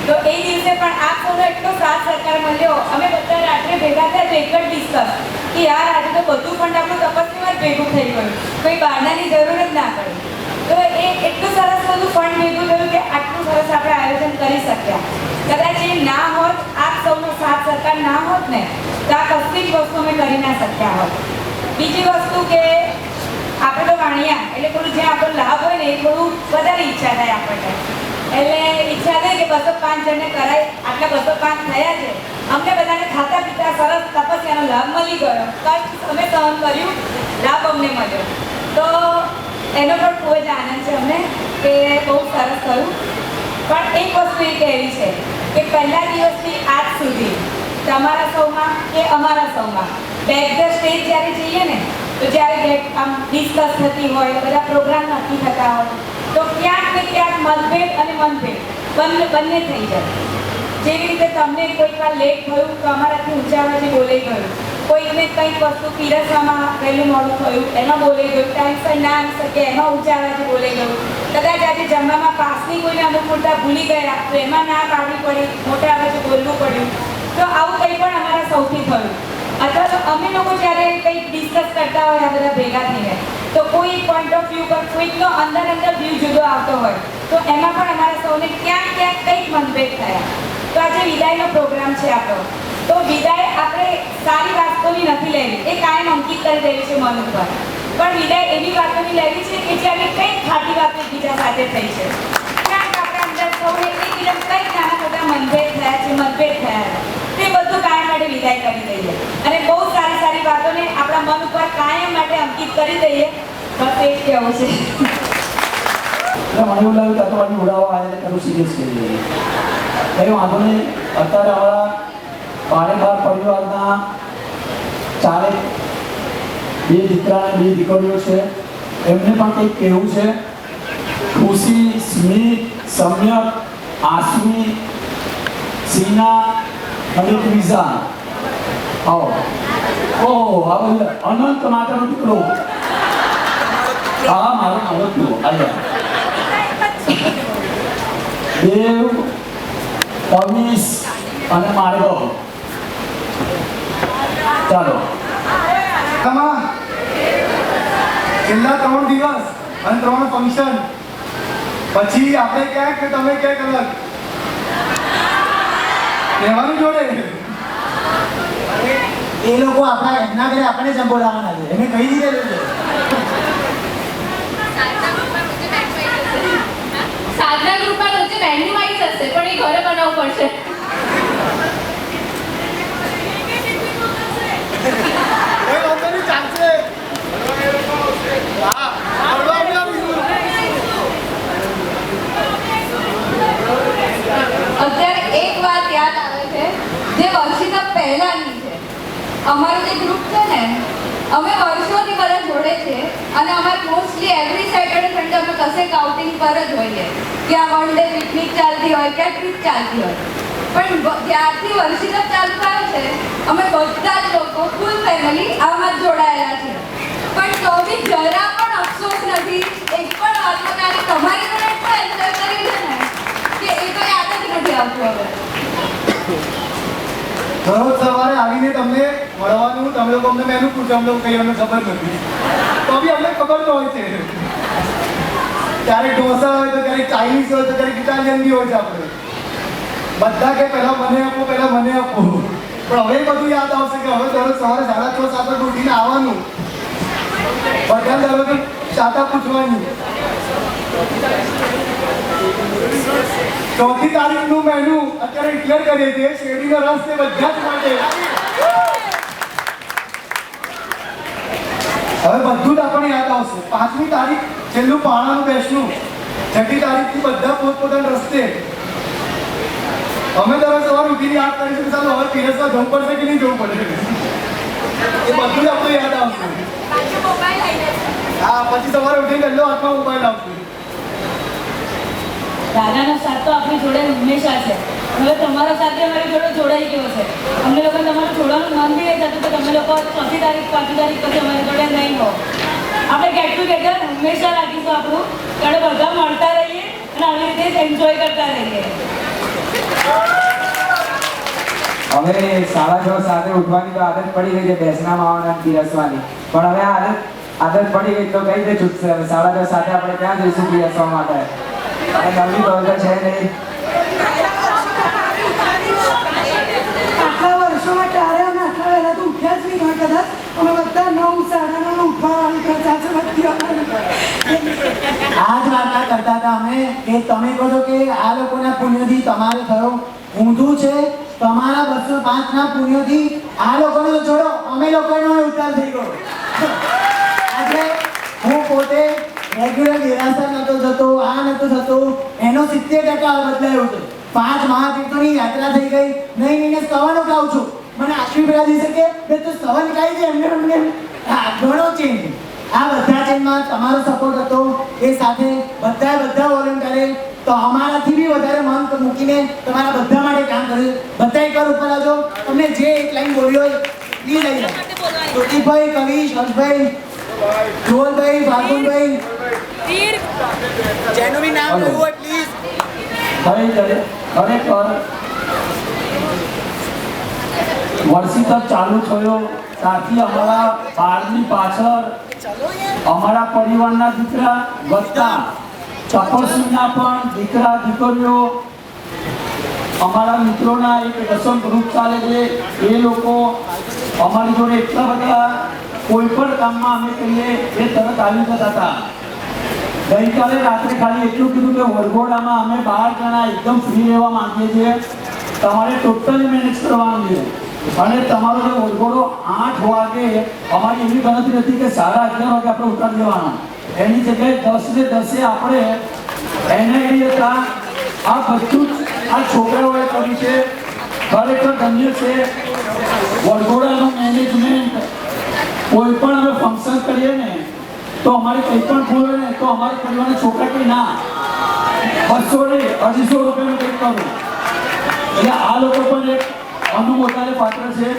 તો એ દિવસે પણ આપ સૌનો એટલો સાથ સહકાર મળ્યો. અમે બધા રાત્રે ભેગા થયા તો એક જ ડિસ્કસ કે યાર આજે તો બધું ફંડ આપણું તપસ્યામાં જ ભેગું થઈ ગયું, કોઈ બહાનાની જરૂર જ ના પડી. તો એ એટલું સરસ બધું ફંડ ભેગું થયું કે આટલું સરસ આપણે આયોજન કરી શક્યા. કદાચ એ ના હોત, આપ સૌનો સાથ સહકાર ના હોત ને તો આ કશી જ વસ્તુ અમે કરી ના શક્યા હોત. બીજી વસ્તુ કે આપણે તો વાણિયા એટલે થોડું જ્યાં આપણો લાભ હોય ને એ થોડું વધારે ઈચ્છા થાય આપણને. એટલે ઈચ્છા થાય કે 205 જણને કરાય, આટલા 205 થયા છે, અમને બધાને ખાતા પીતા સરસ તપસ્યાનો લાભ મળી ગયો. કષ્ટ અમે સહન કર્યું, લાભ અમને મળ્યો. તો એનો પણ ખૂબ જ આનંદ છે અમને કે બહુ સરસ થયું. પણ એક વસ્તુ એ કહેવી છે કે પહેલા દિવસથી આજ સુધી તમારા સૌમાં કે અમારા સૌમાં બેક ધ સ્ટેજ જ્યારે જઈએ ને તો જ્યારે આમ ડિસ્કસ થતી હોય, બધા પ્રોગ્રામ નક્કી થતા હોય તો ક્યાંક ને ક્યાંક મતભેદ અને મનભેદ બંને થઈ જાય. જેવી રીતે તમને કોઈક વાર લેટ થયું તો અમારાથી ઊંચા અવાજે બોલાઈ ગયું, કોઈકને કંઈક વસ્તુ પીરસવામાં વહેલું મોડું થયું એમાં બોલાઈ ગયું, ટાઈમસર ના આવી શકે એમાં ઊંચા અવાજે બોલાઈ ગયું. કદાચ આજે જમવામાં પાસની કોઈને અનુકૂળતા ભૂલી ગયા તો એમાં ના પાડવી પડી, મોટા અવાજે બોલવું પડ્યું. તો આવું કંઈ પણ અમારા સૌથી થયું. અથવા તો અમે લોકો જ્યારે કંઈક ડિસ્કસ કરતા હોય આ બધા ભેગા થઈને તો કોઈ પોઈન્ટ ઓફ વ્યૂ પર કોઈકનો અંદર વ્યૂ જુદો આવતો હોય તો એમાં પણ અમારા સૌને ક્યાંક કંઈક મતભેદ થયા. તો આજે વિદાયનો પ્રોગ્રામ છે આપણો. તો વિદાય આપણે સારી વાતોની નથી લેવી, એ કાયમ અંકિત કરી દેવી છે મન ઉપર. પણ વિદાય એવી વાતોની લેવી છે કે જ્યારે કંઈક ખાટી વાતો એકબીજા સાથે થઈ છે, ક્યાંક આપણા અંદર સૌને એકબીજા કંઈક નાના મોટા મતભેદ થયા છે, તે બધું કાયમ માટે વિદાય કરી દઈએ અને બહુ સારી સારી વાતોને આપણા મન ઉપર કાયમ માટે અંકિત કરી દઈએ. બસ એ જ કહેવું છે. મને એવું લાગ્યું કે તમારી ઉડાવવા આવે એટલે સિરિયસ કરી દઈએ. કંઈ વાંધો નહીં. અત્યારે અમારા પાણીબાર પરિવારના ચારે 2 દીકરા અને 2 દીકરીઓ છે, એમને પણ કંઈક કહેવું છે. ખુશી, સ્મિત, સમ્યક, આસમી, સીના અને ત્રીજા. આવો. ઓહો, હવે અનંત માતાનો દીકરો. હા, મારું નામ હતું અહીંયા. દેવ, અમીશ અને માર્ગવ. ચાલો. છેલ્લા 3 દિવસ અને 3 ફંક્શન પછી આપણે ક્યાંક કે તમે ક્યાંક અલગ રહેવાનું જોડે. એ લોકો આપણા એમના ઘરે આપણે જ બોલાવવાના છે, એને કહી દીધેલું છે. સાધના ગ્રુપમાં રોજે મેન્યુ આવી જશે પણ એ ઘરે બનાવવું પડશે. કોઈ વાંધો નહીં, ચાલશે. હા, અત્યારે એક વાત યાદ આવે છે જે વર્ષીના પહેલાની છે. અમારું જે ગ્રુપ છે ને અમે વર્ષોથી બધા જોડે છે અને અમારે મોસ્ટલી એવરી સેટરડે સન્ડે અમે કશેક આઉટિંગ પર જ હોઈએ, ક્યાં વન ડે પિકનિક ચાલતી હોય, ક્યાં ટ્રીપ ચાલતી હોય. પણ જ્યારથી વર્ષીના ચાલુ થયો છે અમે બધા જ લોકો ફૂલ ફેમિલી આમાં જ જોડાયેલા પણ તો બી જરા પણ અફસોસ નથી એક પણ વાતમાં તારે તમારી જોડે એટલો એન્જોય કરી છે ને કે એ તો યાદ જ નથી આવતું હવે. દરરોજ સવારે આવીને તમને મળવાનું, તમે લોકો અમને મેનુ પૂછો, અમને કઈ અમને ખબર નથી, તો બી અમને ખબર તો હોય છે. ક્યારેક ઢોસા હોય તો ક્યારેક ચાઇનીઝ હોય તો ક્યારેક ઇટાલિયન બી હોય છે. આપણે બધા કે પહેલા મને આપો, પહેલા મને આપો, પણ હવે બધું યાદ આવશે કે હવે દરરોજ સવારે 6:30 7 વાગે ઉઠીને આવવાનું, બધા દરરોજ ચાતા પૂછવાની. 4મી તારીખનું મેનુ અત્યારે ડિક્લેર કરીએ છીએ. શેરડીનો રસ છે બધા જ માટે. હવે બધું જ આપણને યાદ આવશે. 5મી તારીખ છેલ્લું પાણાનું બેસનું, 6મી તારીખથી બધા પોતપોતાના રસ્તે. અમે દરરોજ સવારે ઉઠીને યાદ કરીશું કે ચાલો હવે પીરસમાં જવું પડશે કે નહીં જવું પડશે, એ બધું જ આપણે યાદ આવશે. હા, પછી સવારે ઉઠીને પહેલો હાથમાં મોબાઈલ આવશે. દાદાનો સાથ તો આપણી જોડે હંમેશા છે. હવે તમારો સાથ બી અમારી જોડે જોડાઈ ગયો છે. અમને લોકોને તમારું જોડવાનું મન બી નહીં થતું કે તમે લોકો 4મી તારીખ 5મી તારીખ પછી અમારી જોડે નહીં હો. આપણે ગેટ ટુગેધર હંમેશા રાખીશું આપણું, કારણ બધા મળતા રહીએ અને આવી રીતે જ એન્જોય કરતા રહીએ. હવે 6:30 સાથે ઉઠવાની તો આદત પડી ગઈ છે, બેસનામાં આવવાના પીરસવાની, પણ હવે આદત પડી ગઈ તો કઈ રીતે છૂટશે? હવે 10:30 સાથે આપણે ક્યાં જઈશું પીરસવા માટે? અને નવી તો છે નહીં. આટલા વર્ષોમાં ક્યારે અમે આટલા વહેલા તો ઉઠ્યા જ નહીં હોય. કદાચ અમે બધા 9 9:30 ઉઠવાની કરતા છે બધી અમારી. આ જ વાર્તા કરતા હતા અમે કે તમે કહો છો કે આ લોકોના પુણ્યથી તમારે થયો, ઊંધું છે. તમારા 205 ના પુણ્યથી આ લોકોને તો છોડો, અમે લોકોનો ઉદ્ધાર થઈ ગયો. આજે હું પોતે રેગ્યુલર દેરાસર નતો જતો, આ નતો થતો, એનો 70% બદલાયો છે. 5 મહાતીર્થોની યાત્રા થઈ ગઈ. નહીં સવનો ખાઉં છું. મને આશી પેલા દિવસે કે તો સવન ખાઈ છે એમને ઘણો ચેન્જ. આ બધા ચેન્જમાં તમારો સપોર્ટ હતો. એ સાથે બધા વોલન્ટિયરે તો અમારાથી બી વધારે મન મૂકીને તમારા બધા માટે કામ કર્યું. બધા એકવાર ઉપર આવજો. તમને જે એક લાઈન બોલી હોય પ્લીઝ આવી જાઓ. જ્યોતિભાઈ, કવિશ, હર્ષભાઈ, જોલભાઈ, ફાલ્ગુનભાઈ, જેનું બી નામ લેવું હોય પ્લીઝ. ખરેખર વર્ષી તક ચાલુ થયો ત્યાંથી અમારા બાળની પાછળ અમારા પરિવારના દીકરા વધતા, તપસ્વીના પણ દીકરા દીકરીઓ, અમારા મિત્રોના એક દસમ ગ્રુપ ચાલે છે, એ લોકો અમારી જોડે એટલા બધા કોઈ પણ કામમાં અમે કહીએ એ તરત આવી જતા હતા. ગઈકાલે રાત્રે ખાલી એટલું કીધું કે વરઘોડામાં અમે 12 જણા એકદમ ફ્રી રહેવા માંગીએ છીએ, તમારે ટોટલી મેનેજ કરવાનું છે. અને તમારો જે વરઘોડો 8 વાગે, અમારી એવી ગણતરી હતી કે 11:30 વાગે આપણે ઉતારી દેવાનો, એની જગ્યાએ 10:10 આપણે એને એવી હતા. આ બધું જ આ છોકરાઓએ કર્યું છે. ખરેખર ધન્ય છે. વરઘોડાનું મેનેજમેન્ટ, કોઈ પણ અમે ફંક્શન કરીએ ને તો અમારી કંઈ પણ ભૂલ હોય ને તો અમારા પરિવારના છોકરા કંઈ ના 200 ને 250 રૂપિયાનું કંઈક કરું. એટલે આ લોકો પણ એક અનુમોદાને પાત્ર છે.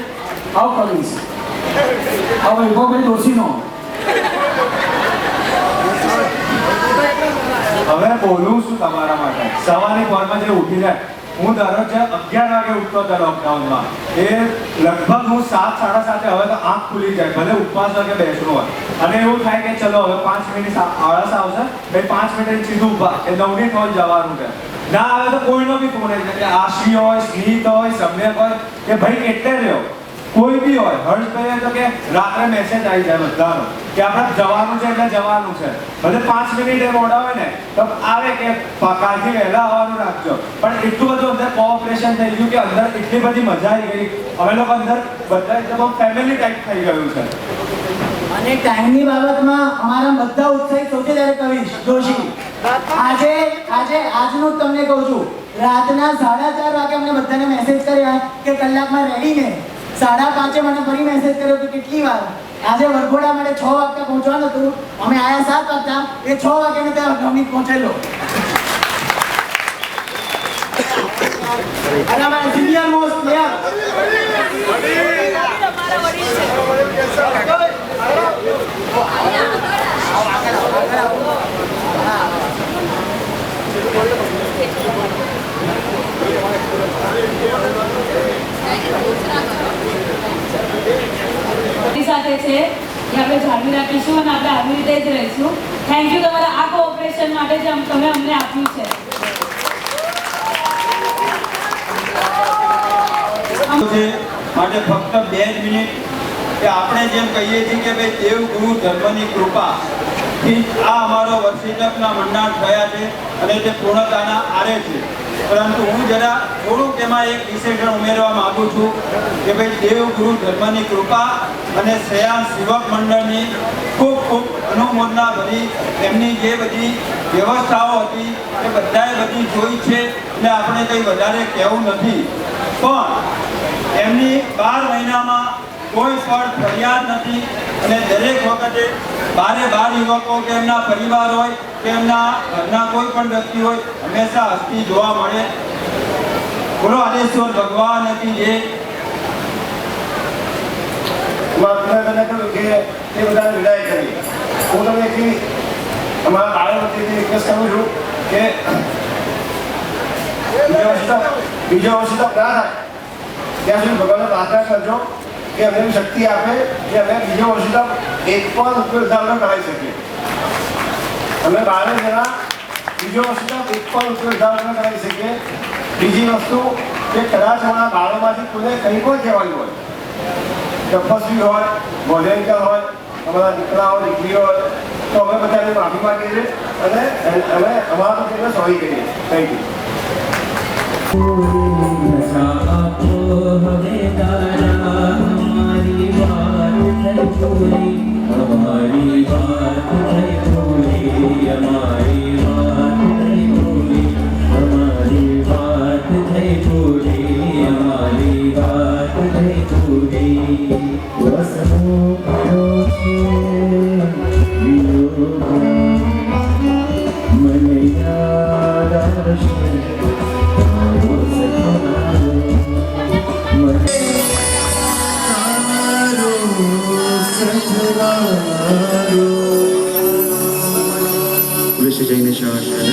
આવું કરવું છે. આ વૈભવભાઈ દોશીનો હવે બોલું છું તમારા માટે. સવારની પોરમાં જે ઉઠી જાય, હું દરરોજ 11 વાગે ઉઠતો હતો લોકડાઉનમાં. એ લગભગ હું 7 સાડા 7 હવે તો આંખ ખુલી જાય, ભલે ઉપવાસ હોય કે બેસવું હોય. અને એવું થાય કે ચલો હવે 5 મિનિટ આળસ આવશે, ભાઈ 5 મિનિટ સીધું ઉભા કે 9ની ફોન જવાનું છે. ના આવે તો કોઈનો બી ફોન આવી જાય, આશી હોય, સ્મિત હોય, સમ્યક હોય કે ભાઈ કેટલે રહ્યો, કોઈ બી હોય. હર્ષભાઈ તો કે રાત્રે મેસેજ આવી જાય બધાનો કે આપણે જવાનું છે એટલે જવાનું છે. ભલે 5 મિનિટ એ મોડા હોય ને તો આવે કે કાલથી વહેલા આવવાનું રાખજો. પણ એટલું બધું અંદર કોઓપરેશન થઈ ગયું કે અંદર એટલી બધી મજા આવી ગઈ. અમે લોકો અંદર બધા એકદમ ફેમિલી ટાઈપ થઈ ગયું છે. અને ટાઈમની બાબતમાં અમારા બધા ઉત્સાહી સૌથી વધારે કવિશ જોશી. આજનું જ તમને કહું છું, રાતના 4:30 વાગે અમને બધાને મેસેજ કર્યા કે કલાકમાં રેડી ને. 5:30 મને ફરી મેસેજ કર્યો કે કેટલી વાર. આજે વરઘોડા માટે 6 વાગતા પહોંચવાનું હતું, અમે આયા 7 વાગતા, એ 6 વાગ્યાને ત્યાં ગમી પહોંચેલો. અને અમારા સિનિયર મોસ્ટ પ્લેયર સાથે છે એ આપણે જાળવી રાખીશું અને આપણે આવી રીતે જ રહીશું. થેન્ક યુ તમારા આ કોઓપરેશન માટે જે તમે અમને આપ્યું છે. માટે ફક્ત 2 જ મિનિટ કે આપણે જેમ કહીએ છીએ કે ભાઈ દેવ ગુરુ ધર્મની કૃપા થી આ અમારો વર્ષિતકના મંડાણ થયા છે અને તે પૂર્ણતાના આરે છે. પરંતુ હું જરા થોડુંક એમાં એક વિશેષણ ઉમેરવા માંગુ છું કે ભાઈ દેવ ગુરુ ધર્મની કૃપા અને સયાન સેવક મંડળની ખૂબ ખૂબ અનુમોદના ભરી એમની જે બધી વ્યવસ્થાઓ હતી એ બધાએ બધી જોઈ છે એટલે આપણે કંઈ વધારે કહેવું નથી. પણ એમની 12 મહિનામાં કોઈ પણ ફરિયાદ નથી અને દરેક વખતે 12 યુવકો કે એમના પરિવાર હોય કે એમના ઘરના કોઈ પણ વ્યક્તિ હોય હંમેશા હસતી જોવા મળે. બોલો આદેશ્વર ભગવાન કી જય. તને કહ્યું કે એ બધાને વિદાય કરી. હું તમને એટલી અમારા બાળક વતીથી રિક્વેસ્ટ કરું છું કે બીજો વર્ષ તો ના થાય ત્યાં સુધી ભગવાનને પ્રાર્થના કરજો કે અમને શક્તિ આપે કે અમે બીજો વર્ષ તો એક પણ રૂપિયો ઉધાર કરાવી શકીએ. અમે 12 જણા બીજો વર્ષ તો એક પણ રૂપિયો ઉધાર કરાવી શકીએ. બીજી વસ્તુ કે કદાચ અમારા બાળકોમાંથી કોઈને કંઈ પણ કહેવાનું હોય, તપસ્વી હોય, વોલેન્ટિયર હોય, અમારા દીકરા હોય, દીકરી હોય, તો અમે બધાની માફી માંગીએ છીએ અને અમે અમારા પ્રત્યે સોરી કરીએ. Thank you. વિશ્વ જૈન શાસન